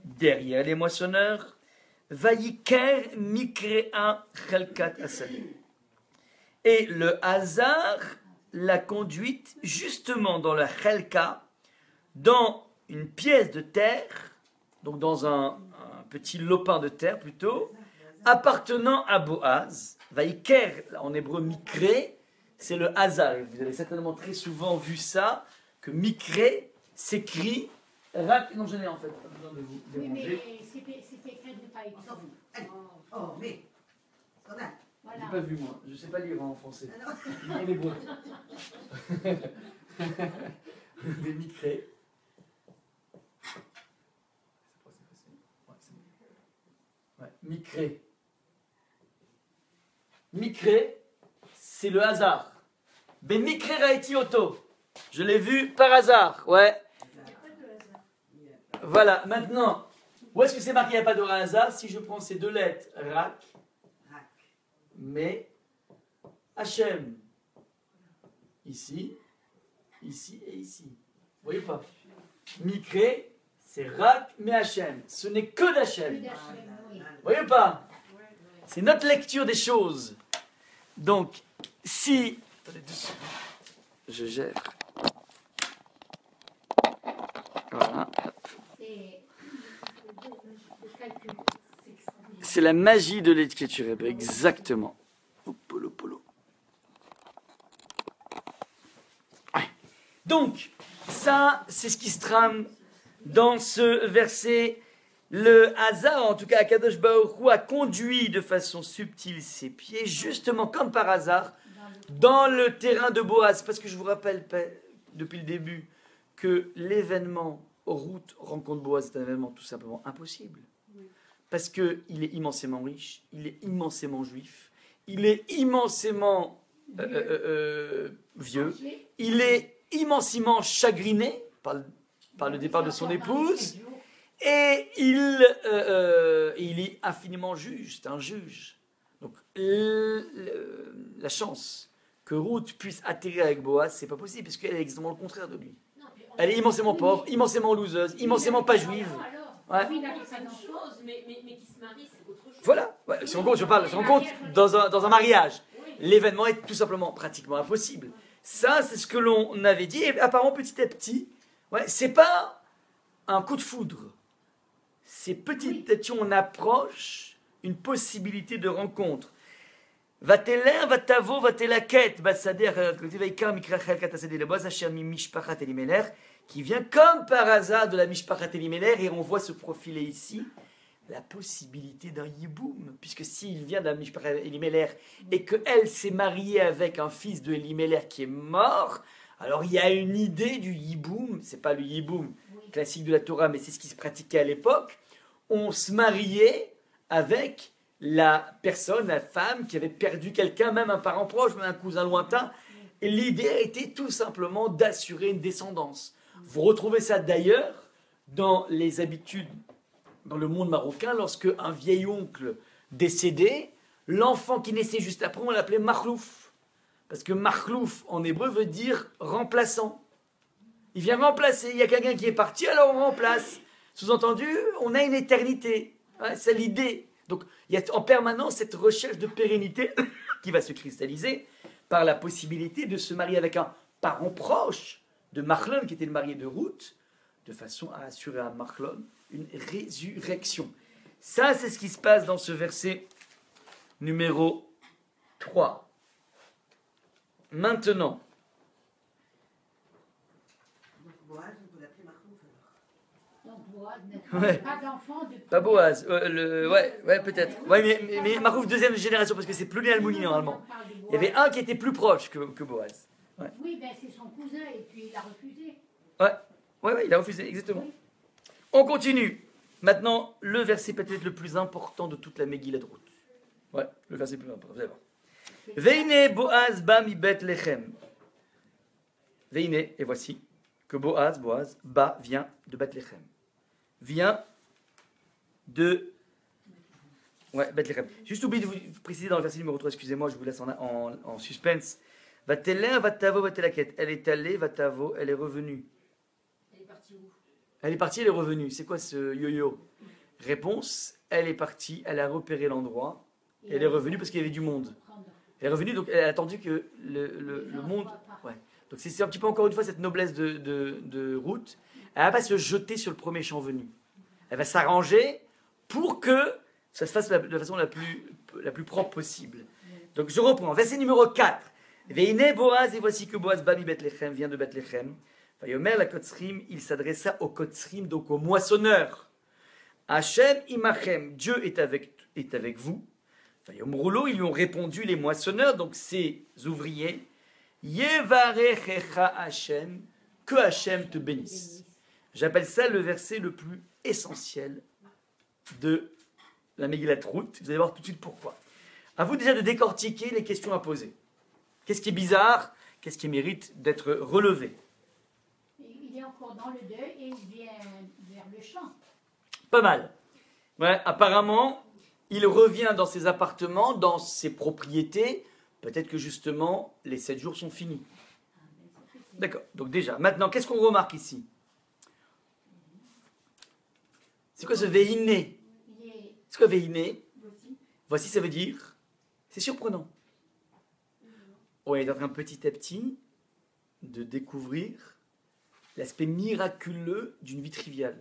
derrière les moissonneurs. Vayiker mikrea chalkat asadé. Et le hasard l'a conduite justement dans la chalka, dans une pièce de terre, donc dans un petit lopin de terre plutôt, appartenant à Boaz. Vaïker, en hébreu mikré, c'est le hasard. Vous avez certainement très souvent vu ça, que mikré s'écrit rak. Non, je n'ai en fait pas besoin de vous Oui, déranger. mais c'était écrit de pas écrit. Allez. Oh, mais. Scandale. Je Voilà. n'ai pas vu moi, je ne sais pas lire en français. Ah non. Je lis en hébreu. Des mikré. Ouais, Mikré. Mikré, c'est le hasard. Ben Mikré Raiti Oto. Je l'ai vu par hasard, ouais. Voilà, maintenant, où est-ce que c'est marqué il n'y a pas de hasard? Si je prends ces deux lettres, Rak, Rac. mais Hachem. Ici, ici et ici. Vous voyez pas? Mikré, c'est Rak, mais Hachem. Ce n'est que Plus d'Hachem. d'Hachem, oui. Vous voyez pas? C'est notre lecture des choses. Donc, si... Attendez 2 secondes. Je gère. Voilà. C'est le calcul. C'est la magie de l'écriture hébreu, exactement. Oh, polo, polo. Ouais. Donc, ça, c'est ce qui se trame dans ce verset. Le hasard, en tout cas, Akadosh Baruch Hu a conduit de façon subtile ses pieds, justement comme par hasard, dans le terrain de Boaz. Parce que je vous rappelle depuis le début que l'événement route rencontre Boaz est un événement tout simplement impossible. Parce qu'il est immensément riche, il est immensément juif, il est immensément vieux, il est immensément chagriné par le départ de son épouse. Et il est infiniment juge, c'est un juge. Donc la chance que Ruth puisse atterrir avec Boaz, c'est pas possible, parce qu'elle est exactement le contraire de lui. Elle est immensément pauvre, immensément loseuse, immensément pas juive. Ouais. Oui, il a fait ça C'est une dans chose, mais qui se marie, c'est autre chose. Voilà, ouais, si on compte, je parle, si on compte dans un mariage, l'événement est tout simplement pratiquement impossible. Ça, c'est ce que l'on avait dit, et apparemment petit à petit, ouais, c'est pas un coup de foudre. C'est petit à petit, on approche une possibilité de rencontre. Vateler, vatavo, vatelaket, basader, vaikar, mikrachel, katasede, le boaz, asher, mishpachat, elimelech, qui vient comme par hasard de la mishpachat, elimelech, et on voit se profiler ici la possibilité d'un yiboum, puisque s'il vient d'un Mishpach Elimelech et qu'elle s'est mariée avec un fils de Elimelech qui est mort, alors il y a une idée du yiboum, c'est pas le yiboum Oui. classique de la Torah, mais c'est ce qui se pratiquait à l'époque. On se mariait avec la personne, la femme qui avait perdu quelqu'un, même un parent proche, même un cousin lointain. Et l'idée était tout simplement d'assurer une descendance. Vous retrouvez ça d'ailleurs dans les habitudes dans le monde marocain, lorsque un vieil oncle décédé, l'enfant qui naissait juste après, on l'appelait Makhlouf. Parce que Makhlouf en hébreu veut dire remplaçant. Il vient remplacer. Il y a quelqu'un qui est parti, alors on remplace. Sous-entendu, on a une éternité. Ouais, c'est l'idée. Donc il y a en permanence cette recherche de pérennité qui va se cristalliser par la possibilité de se marier avec un parent proche de Machlon, qui était le marié de Ruth, de façon à assurer à Machlon une résurrection. Ça, c'est ce qui se passe dans ce verset numéro 3. Maintenant, Donc Boaz, on peut l'appeler Marlouf alors. Donc Boaz n'a Ouais. pas d'enfant de pas Boaz, ouais, peut-être. Ouais, mais Marouf, deuxième génération, parce que c'est plus Almouni normalement. On parle de Boaz. Il y avait un qui était plus proche que Boaz. Oui, ben c'est son cousin et puis il a refusé. Ouais, il a refusé, exactement. On continue. Maintenant, le verset peut-être le plus important de toute la Megillah de Ruth. Ouais, le verset le plus important, vous allez voir. Veine Boaz ba mi Bethléem. Veine, et voici que Boaz, ba vient de Bethléem. Vient de... Ouais, Bethléem. Juste oublié de vous préciser dans le verset numéro 3, excusez-moi, je vous laisse en suspense. Vatélin, vatavo, vatelaket. Elle est allée, vatavo, elle est revenue. Elle est partie où? Elle est partie, elle est revenue. C'est quoi ce yo-yo? Réponse, elle est partie, elle a repéré l'endroit, et elle est revenue parce qu'il y avait du monde. Elle est revenue, donc elle a attendu que le monde... Ouais. Donc c'est un petit peu encore une fois cette noblesse de Ruth. Elle ne va pas se jeter sur le premier champ venu. Elle va s'arranger pour que ça se fasse de la façon la plus propre possible. Donc je reprends. Verset numéro 4. Veine Boaz, et voici que Boaz Bami Bethléem vient de Bethléem. Vayomer la Kotzrim, il s'adressa au Kotzrim, donc au moissonneur. Hachem imachem, Dieu est avec vous. Vayomrulo, ils lui ont répondu les moissonneurs, donc ces ouvriers. Yevarechecha Hachem, que Hachem te bénisse. J'appelle ça le verset le plus essentiel de la Megillat Ruth. Vous allez voir tout de suite pourquoi. À vous déjà de décortiquer les questions à poser. Qu'est-ce qui est bizarre? Qu'est-ce qui mérite d'être relevé? Il est encore dans le deuil et il vient vers le champ. Pas mal. Ouais, apparemment, il revient dans ses appartements, dans ses propriétés. Peut-être que justement, les 7 jours sont finis. D'accord. Donc déjà, maintenant, qu'est-ce qu'on remarque ici? C'est quoi ce veiné? C'est quoi veiné? Voici, ça veut dire... C'est surprenant. On est en train petit à petit de découvrir l'aspect miraculeux d'une vie triviale.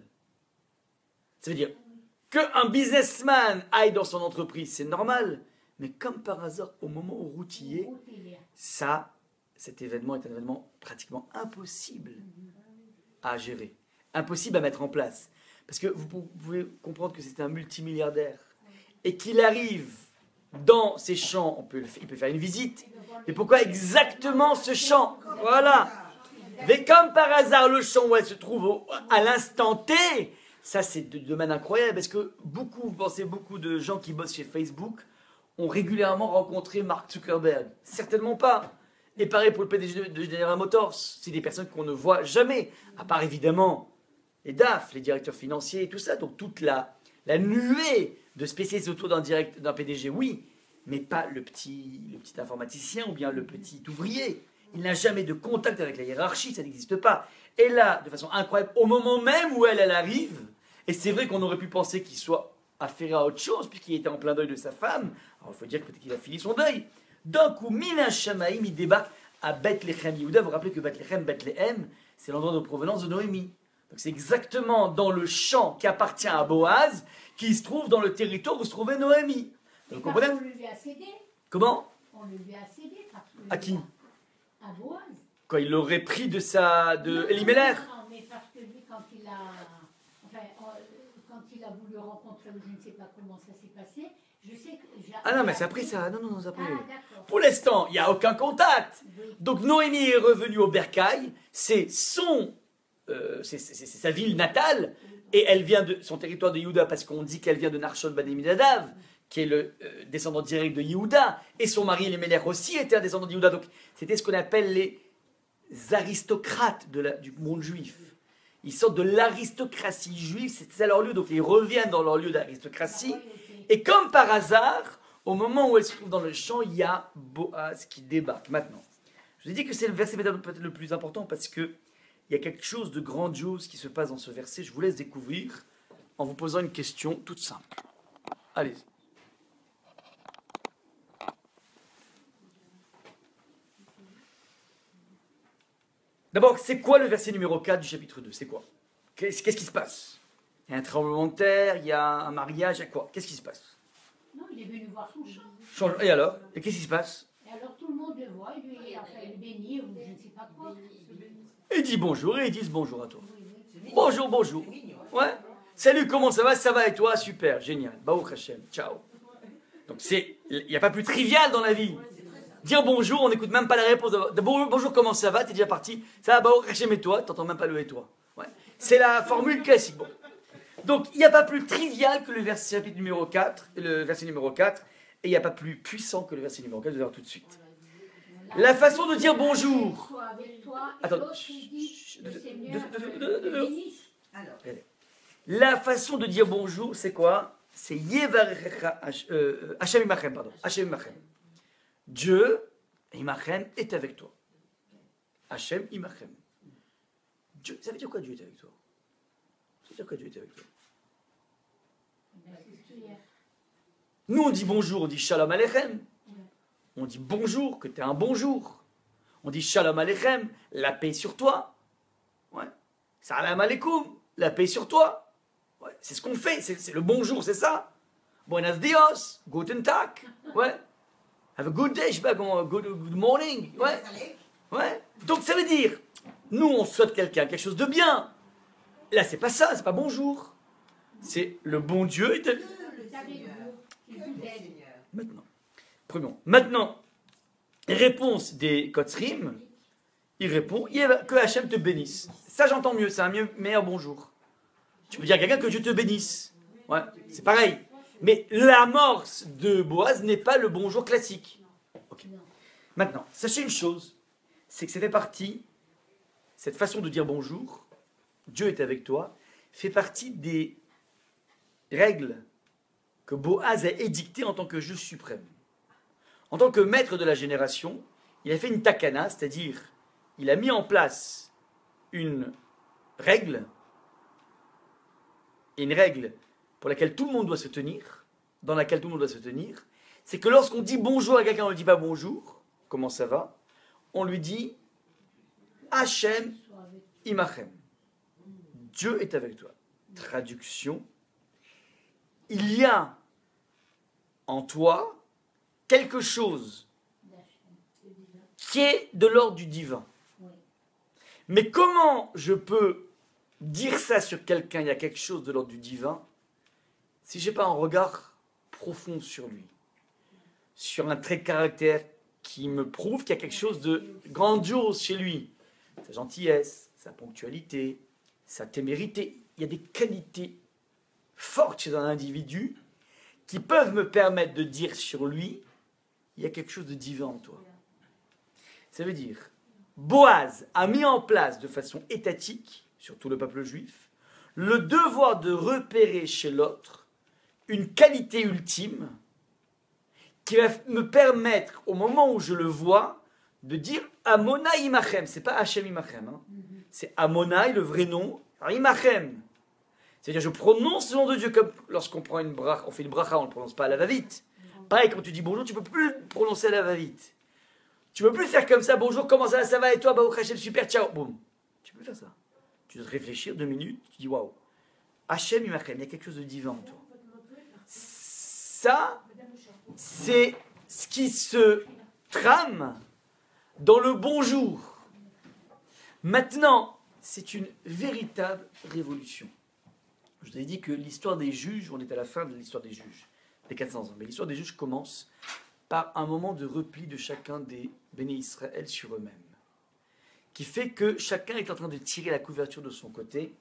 Ça veut dire qu'un businessman aille dans son entreprise, c'est normal. Mais comme par hasard, au moment où Ruth y est, cet événement est un événement pratiquement impossible à gérer, impossible à mettre en place. Parce que vous pouvez comprendre que c'est un multimilliardaire et qu'il arrive dans ces champs, il peut faire une visite. Mais pourquoi exactement ce champ? Voilà. Mais comme par hasard, le champ où elle se trouve à l'instant T, ça c'est de domaine incroyable. Parce que vous pensez beaucoup de gens qui bossent chez Facebook ont régulièrement rencontré Mark Zuckerberg. Certainement pas. Et pareil pour le PDG de General Motors. C'est des personnes qu'on ne voit jamais. À part évidemment les DAF, les directeurs financiers et tout ça. Donc toute la nuée de spécialistes autour d'un PDG, oui. Mais pas le petit informaticien ou bien le petit ouvrier. Il n'a jamais de contact avec la hiérarchie, ça n'existe pas. Et là, de façon incroyable, au moment même où elle arrive, et c'est vrai qu'on aurait pu penser qu'il soit affairé à autre chose, puisqu'il était en plein deuil de sa femme, alors il faut dire que peut-être qu'il a fini son deuil. D'un coup, Mina Shamaïm, il débarque à Bethléem. Yehuda, vous vous rappelez que Bethléem, c'est l'endroit de provenance de Noémie. Donc c'est exactement dans le champ qui appartient à Boaz, qui se trouve dans le territoire où se trouvait Noémie. Donc, on le lui a cédé. Comment? On le lui a cédé. À qui? À Boaz. Quoi, il l'aurait pris de Elimelech? Non, mais parce que lui, quand il a... Enfin, quand il a voulu rencontrer, je ne sais pas comment ça s'est passé, je sais que... Ah non, mais c'est après ça. Non, non, non, c'est après. Ah, d'accord. Pour l'instant, il n'y a aucun contact. Oui. Donc Noémie est revenue au Bercail, c'est sa ville natale, et elle vient de son territoire de Yehuda, parce qu'on dit qu'elle vient de Narshon Ben Aminadav, qui est le descendant direct de Yehuda, et son mari Elimelech aussi était un descendant de Yehuda, donc c'était ce qu'on appelle les aristocrates du monde juif. Ils sortent de l'aristocratie juive, c'est ça leur lieu, donc ils reviennent dans leur lieu d'aristocratie, et comme par hasard, au moment où elle se trouve dans le champ, il y a Boaz qui débarque. Maintenant, je vous ai dit que c'est le verset peut-être le plus important parce que il y a quelque chose de grandiose qui se passe dans ce verset. Je vous laisse découvrir en vous posant une question toute simple. Allez-y. D'abord, c'est quoi le verset numéro 4 du chapitre 2? C'est quoi? Qu'est-ce qui se passe? Il y a un tremblement de terre, il y a un mariage, il y a quoi? Qu'est-ce qui se passe? Non, il est venu voir son champ. Et alors? Et qu'est-ce qui se passe? Et alors tout le monde le voit, lui, enfin, il bénit ou je ne sais pas quoi. Il dit bonjour et ils disent bonjour à toi. Oui, oui. Bonjour, bonjour. Ouais. Salut, comment ça va? Ça va et toi? Super, génial. Baruch Hashem, ciao. Donc il n'y a pas plus trivial dans la vie. Dire bonjour, on n'écoute même pas la réponse. Bonjour, comment ça va? T'es déjà parti? Ça va, Baruch Hashem et toi? T'entends même pas le et toi. Ouais. C'est la formule classique. Bon. Donc il n'y a pas plus trivial que le verset chapitre numéro 4, le verset numéro 4, et il n'y a pas plus puissant que le verset numéro 4, vous allez voir tout de suite. La façon de dire bonjour. Soit avec toi, et Attends. l'autre, il dit, le Seigneur te bénisse. Alors, La façon de dire bonjour, c'est quoi? C'est Yevarecha Hashem Imachem, pardon. Hashem Imachem. Dieu, Imachem, est avec toi. Hashem Imachem. Dieu, ça veut dire quoi Dieu est avec toi? Ça veut dire quoi Dieu est avec toi? Nous on dit bonjour, on dit Shalom Aleichem. On dit bonjour, que tu es un bonjour. On dit Shalom Aleichem, la paix sur toi. Ouais. Salam Aleikum, la paix sur toi. Ouais. C'est ce qu'on fait, c'est le bonjour, c'est ça. Buenos dias, guten Tag. Ouais. Have a good day, je sais pas comment, good morning. Ouais. Ouais. Donc ça veut dire, nous on souhaite quelqu'un quelque chose de bien. Là c'est pas ça, c'est pas bonjour. C'est le bon Dieu est avec maintenant. Prenons. Maintenant, réponse des Kotzrim, il répond que Hachem te bénisse. Ça, j'entends mieux, c'est un meilleur bonjour. Tu peux dire à quelqu'un que Dieu te bénisse. Ouais, c'est pareil. Mais l'amorce de Boaz n'est pas le bonjour classique. Okay. Maintenant, sachez une chose, c'est que ça fait partie, cette façon de dire bonjour, Dieu est avec toi, fait partie des règles que Boaz a édictées en tant que juge suprême. En tant que maître de la génération, il a fait une takana, c'est-à-dire il a mis en place une règle pour laquelle tout le monde doit se tenir, dans laquelle tout le monde doit se tenir, c'est que lorsqu'on dit bonjour à quelqu'un, on ne dit pas bonjour, comment ça va? On lui dit Hachem Imachem. Dieu est avec toi. Traduction, il y a en toi quelque chose qui est de l'ordre du divin. Mais comment je peux dire ça sur quelqu'un, il y a quelque chose de l'ordre du divin, si je n'ai pas un regard profond sur lui, sur un trait de caractère qui me prouve qu'il y a quelque chose de grandiose chez lui, sa gentillesse, sa ponctualité, sa témérité. Il y a des qualités fortes chez un individu qui peuvent me permettre de dire sur lui, il y a quelque chose de divin en toi. Ça veut dire, Boaz a mis en place de façon étatique, surtout le peuple juif, le devoir de repérer chez l'autre une qualité ultime qui va me permettre, au moment où je le vois, de dire Amonai Imachem. C'est pas Hachem Imachem, hein. C'est Amonai, le vrai nom, Imachem. C'est-à-dire, je prononce le nom de Dieu comme lorsqu'on prend une bracha, on fait une bracha, on ne le prononce pas à la va-vite. Pareil, quand tu dis bonjour, tu ne peux plus le prononcer à la va-vite. Tu ne peux plus faire comme ça, bonjour, comment ça va et toi, Baruch Hashem, super, ciao, boum. Tu peux faire ça. Tu dois te réfléchir 2 minutes, tu dis waouh, Hachem Imachem, il y a quelque chose de divin en toi. Ça, c'est ce qui se trame dans le bonjour. Maintenant, c'est une véritable révolution. Je vous ai dit que l'histoire des juges, on est à la fin de l'histoire des juges, des 400 ans. Mais l'histoire des juges commence par un moment de repli de chacun des béné Israël sur eux-mêmes, qui fait que chacun est en train de tirer la couverture de son côté,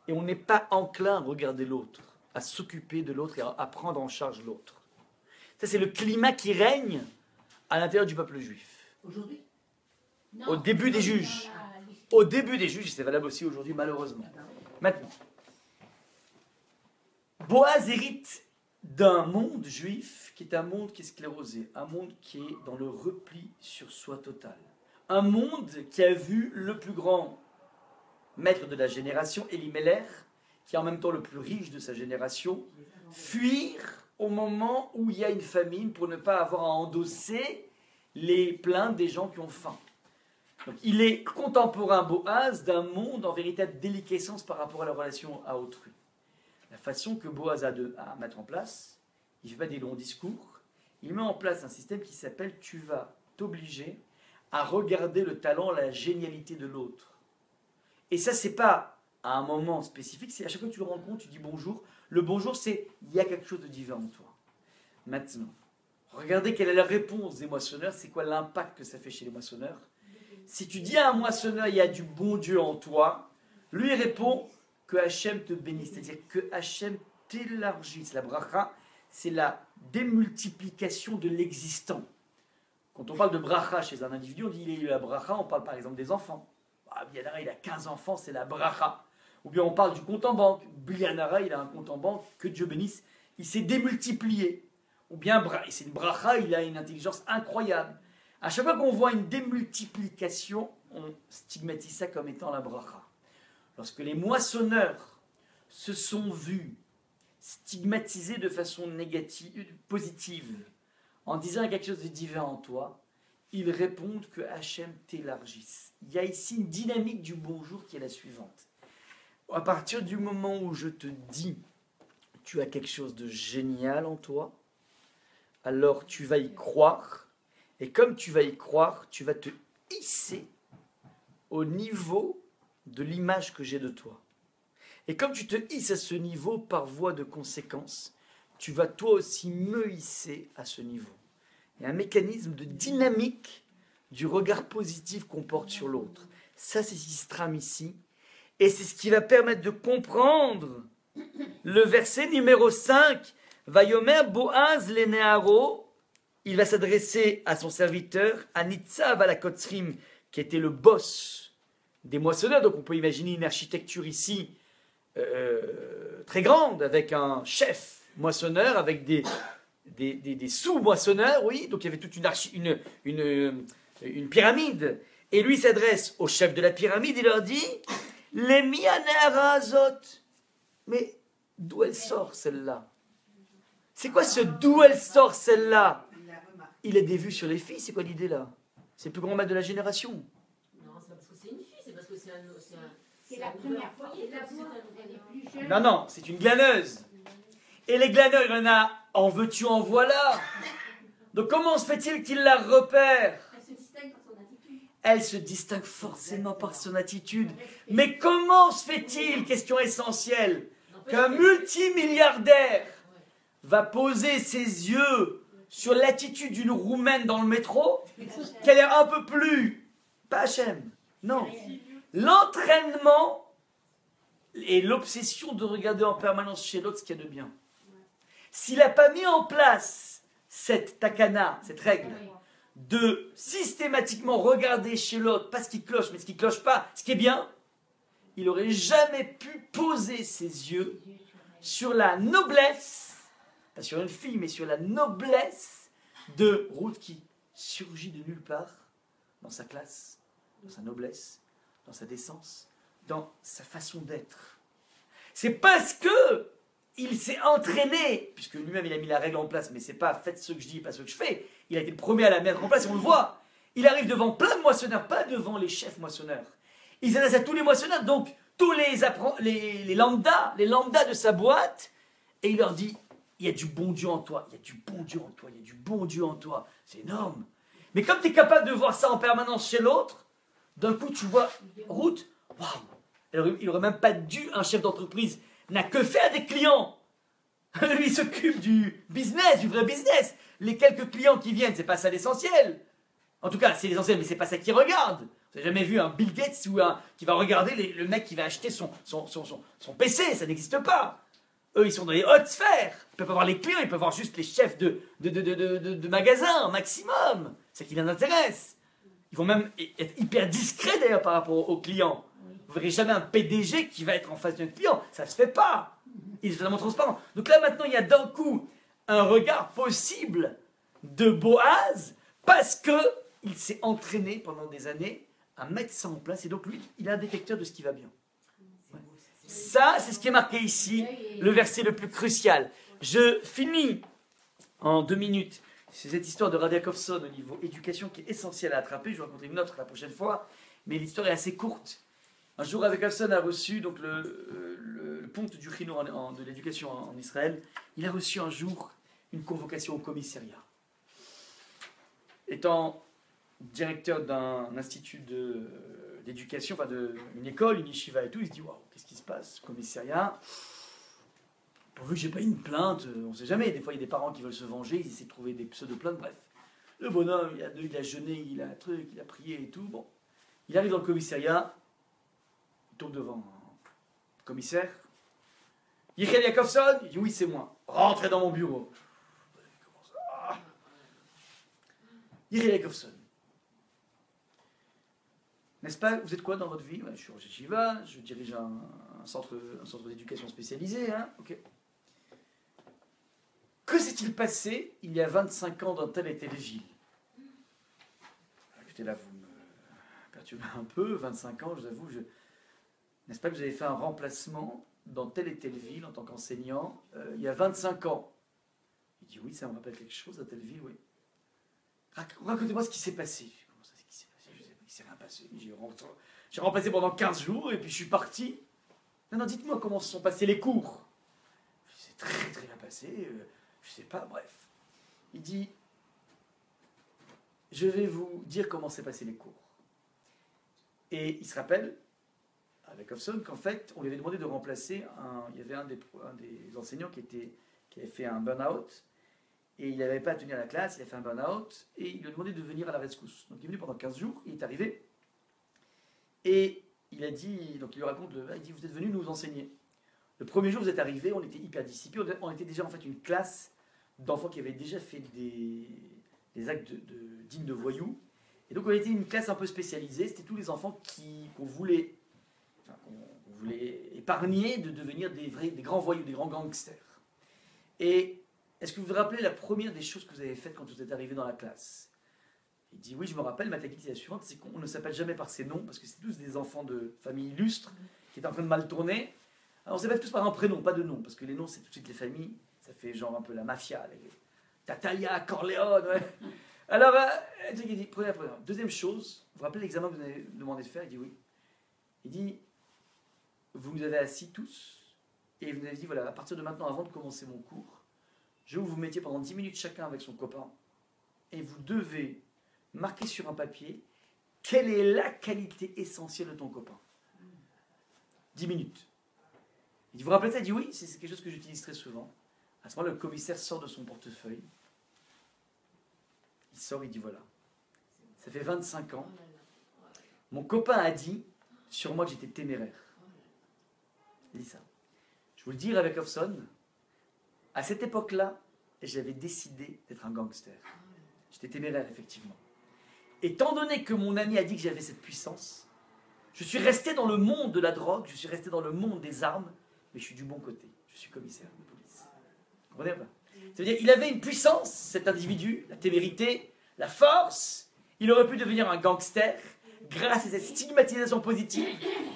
et on n'est pas enclin à regarder l'autre, à s'occuper de l'autre et à prendre en charge l'autre. Ça, c'est le climat qui règne à l'intérieur du peuple juif. Aujourd'hui? Non, Au début des dans juges. la- Au début des juges, c'est valable aussi aujourd'hui, malheureusement. Maintenant, Boaz hérite d'un monde juif qui est un monde qui est sclérosé, un monde qui est dans le repli sur soi total. Un monde qui a vu le plus grand maître de la génération, Elimelech, qui est en même temps le plus riche de sa génération, fuir au moment où il y a une famine pour ne pas avoir à endosser les plaintes des gens qui ont faim. Donc, il est contemporain, Boaz, d'un monde en véritable déliquescence par rapport à la relation à autrui. La façon que Boaz a à mettre en place, il ne fait pas des longs discours, il met en place un système qui s'appelle « tu vas t'obliger à regarder le talent, la génialité de l'autre ». Et ça, c'est pas à un moment spécifique, c'est à chaque fois que tu le rencontres, tu dis bonjour. Le bonjour, c'est il y a quelque chose de divin en toi. Maintenant, regardez quelle est la réponse des moissonneurs, c'est quoi l'impact que ça fait chez les moissonneurs. Si tu dis à un moissonneur, il y a du bon Dieu en toi, lui répond que Hachem te bénisse, c'est-à-dire que Hachem t'élargisse. La bracha, c'est la démultiplication de l'existant. Quand on parle de bracha chez un individu, on dit il est la bracha, on parle par exemple des enfants. Ah, Bianara, il a 15 enfants, c'est la bracha. Ou bien on parle du compte en banque. Bianara, il a un compte en banque, que Dieu bénisse, il s'est démultiplié. Ou bien, c'est une bracha, il a une intelligence incroyable. À chaque fois qu'on voit une démultiplication, on stigmatise ça comme étant la bracha. Lorsque les moissonneurs se sont vus stigmatisés de façon négative, positive, en disant quelque chose de divin en toi, ils répondent que Hachem t'élargisse. Il y a ici une dynamique du bonjour qui est la suivante. À partir du moment où je te dis tu as quelque chose de génial en toi, alors tu vas y croire, et comme tu vas y croire, tu vas te hisser au niveau de l'image que j'ai de toi. Et comme tu te hisses à ce niveau, par voie de conséquence, tu vas toi aussi me hisser à ce niveau. Il y a un mécanisme de dynamique du regard positif qu'on porte sur l'autre. Ça, c'est ce qui se trame ici. Et c'est ce qui va permettre de comprendre le verset numéro 5. Vayomer Boaz lenearo. Il va s'adresser à son serviteur, à Nitzav Alakotzrim, qui était le boss des moissonneurs. Donc on peut imaginer une architecture ici très grande, avec un chef moissonneur, avec des sous-moissonneurs, oui. Donc il y avait toute une pyramide. Et lui s'adresse au chef de la pyramide, il leur dit « Les mianera azot » Mais d'où elle sort celle-là? C'est quoi ce d'où elle sort celle-là? Il a des vues sur les filles, c'est quoi l'idée là? C'est le plus grand maître de la génération. Non, c'est pas parce que c'est une fille, c'est parce que c'est un. C'est la première fois qu'il la voit, elle est plus jeune. Non, non, c'est une glaneuse. Et les glaneurs, il y en a, en veux-tu, en voilà. Donc comment se fait-il qu'il la repère? Elle se distingue par son attitude. Elle se distingue forcément par son attitude. Mais comment se fait-il, question essentielle, qu'un multimilliardaire va poser ses yeux sur l'attitude d'une Roumaine dans le métro, qu'elle est un peu plus... Pas Hachem, non. L'entraînement et l'obsession de regarder en permanence chez l'autre ce qu'il y a de bien. S'il n'a pas mis en place cette takana, cette règle, de systématiquement regarder chez l'autre, pas ce qui cloche, mais ce qui cloche pas, ce qui est bien, il n'aurait jamais pu poser ses yeux sur la noblesse, pas sur une fille, mais sur la noblesse de Ruth qui surgit de nulle part dans sa classe, dans sa noblesse, dans sa décence, dans sa façon d'être. C'est parce que il s'est entraîné, puisque lui-même il a mis la règle en place, mais c'est pas faites ce que je dis, pas ce que je fais. Il a été le premier à la mettre en place, on le voit. Il arrive devant plein de moissonneurs, pas devant les chefs moissonneurs. Il s'adresse à tous les moissonneurs, donc tous les lambda de sa boîte, et il leur dit il y a du bon Dieu en toi, il y a du bon Dieu en toi, il y a du bon Dieu en toi. C'est énorme. Mais comme tu es capable de voir ça en permanence chez l'autre, d'un coup tu vois Ruth, waouh. Il n'aurait même pas dû un chef d'entreprise n'a que faire des clients. Lui, il s'occupe du business, du vrai business. Les quelques clients qui viennent, c'est pas ça l'essentiel. En tout cas, c'est l'essentiel, mais c'est pas ça qu'il regarde. Vous n'avez jamais vu un Bill Gates qui va regarder le mec qui va acheter son PC, ça n'existe pas. Eux, ils sont dans les hautes sphères. Ils peuvent avoir les clients, ils peuvent avoir juste les chefs de magasins, maximum. C'est ce qui les intéresse. Ils vont même être hyper discrets d'ailleurs par rapport aux clients. Vous ne verrez jamais un PDG qui va être en face d'un client. Ça ne se fait pas. Il est totalement transparent. Donc là, maintenant, il y a d'un coup un regard possible de Boaz parce qu'il s'est entraîné pendant des années à mettre ça en place. Et donc, lui, il a un détecteur de ce qui va bien. Ouais. Ça, c'est ce qui est marqué ici, le verset le plus crucial. Je finis en 2 minutes. C'est cette histoire de Radiakovson au niveau éducation qui est essentielle à attraper. Je vais raconter une autre la prochaine fois. Mais l'histoire est assez courte. Un jour, Radiakovson a reçu donc, le ponte du Chinour de l'éducation en Israël. Il a reçu un jour une convocation au commissariat. Étant directeur d'un institut d'éducation, enfin d'une école, une yeshiva et tout, il se dit waouh, qu'est-ce qui se passe, commissariat? Pourvu que j'ai pas une plainte, on ne sait jamais. Des fois, il y a des parents qui veulent se venger, ils essaient de trouver des pseudo-plaintes, bref. Le bonhomme, il a jeûné, il a un truc, il a prié et tout. Bon, il arrive dans le commissariat, il tombe devant un commissaire. Yichel Yakovson, il dit oui, c'est moi. Rentrez dans mon bureau. Yichel Yakovson. N'est-ce pas? Vous êtes quoi dans votre vie? Je suis Rosh Yeshiva, je dirige un centre d'éducation spécialisé. Hein, ok. Que s'est-il passé il y a 25 ans dans telle et telle ville? Écoutez, là, vous me perturbez un peu. 25 ans, je vous avoue, n'est-ce pas que vous avez fait un remplacement dans telle et telle ville en tant qu'enseignant il y a 25 ans? Il dit oui, ça me rappelle quelque chose à telle ville, oui. Racontez-moi ce qui s'est passé. Comment ça, ce qui s'est passé? Je sais pas, il ne s'est rien passé. J'ai remplacé pendant 15 jours et puis je suis parti. Non, dites-moi comment se sont passés les cours. C'est très très bien passé. Je sais pas, bref. Il dit, je vais vous dire comment s'est passé les cours. Et il se rappelle, avec Hobson, qu'en fait, on lui avait demandé de remplacer il y avait un des enseignants qui avait fait un burn-out, et il n'avait pas tenu à la classe, il a fait un burn-out, et il lui a demandé de venir à la rescousse. Donc il est venu pendant 15 jours, il est arrivé, et il a dit, donc il lui raconte, il dit, vous êtes venu nous enseigner. Le premier jour, vous êtes arrivé, on était hyper dissipés, on était déjà en fait une classe d'enfants qui avaient déjà fait des actes dignes de voyous. Et donc on était une classe un peu spécialisée, c'était tous les enfants qu'on voulait épargner de devenir des grands voyous, des grands gangsters. Et est-ce que vous vous rappelez la première des choses que vous avez faites quand vous êtes arrivé dans la classe? Il dit oui, je me rappelle, ma technique c'est la suivante, c'est qu'on ne s'appelle jamais par ses noms, parce que c'est tous des enfants de familles illustres qui étaient en train de mal tourner. Alors on s'appelle tous par un prénom, pas de nom, parce que les noms c'est tout de suite les familles, ça fait genre un peu la mafia, Tatalia, Corleone, ouais. Alors, il dit, première. Deuxième chose, vous vous rappelez l'examen que vous avez demandé de faire? Il dit oui. Il dit, vous nous avez assis tous, et vous nous avez dit, voilà, à partir de maintenant, avant de commencer mon cours, je veux que vous vous mettiez pendant 10 minutes chacun avec son copain, et vous devez marquer sur un papier quelle est la qualité essentielle de ton copain. 10 minutes. Il dit, vous vous rappelez ça? Il dit oui, c'est quelque chose que j'utilise très souvent. À ce moment-là, le commissaire sort de son portefeuille. Il sort, il dit voilà, ça fait 25 ans, mon copain a dit sur moi que j'étais téméraire. Il dit ça. Je vous le dis avec Hobson, à cette époque-là, j'avais décidé d'être un gangster. J'étais téméraire, effectivement. Étant donné que mon ami a dit que j'avais cette puissance, je suis resté dans le monde de la drogue, je suis resté dans le monde des armes, mais je suis du bon côté. Je suis commissaire de police. Vous comprenez pas? Ça veut dire qu'il avait une puissance, cet individu, la témérité, la force. Il aurait pu devenir un gangster grâce à cette stigmatisation positive.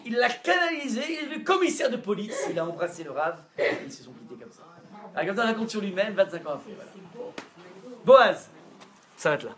Il l'a canalisé, il est devenu commissaire de police, il a embrassé le rave, et ils se sont quittés comme ça. Alors, comme ça, on raconte sur lui-même 25 ans après. Voilà. Boaz, ça s'arrête là.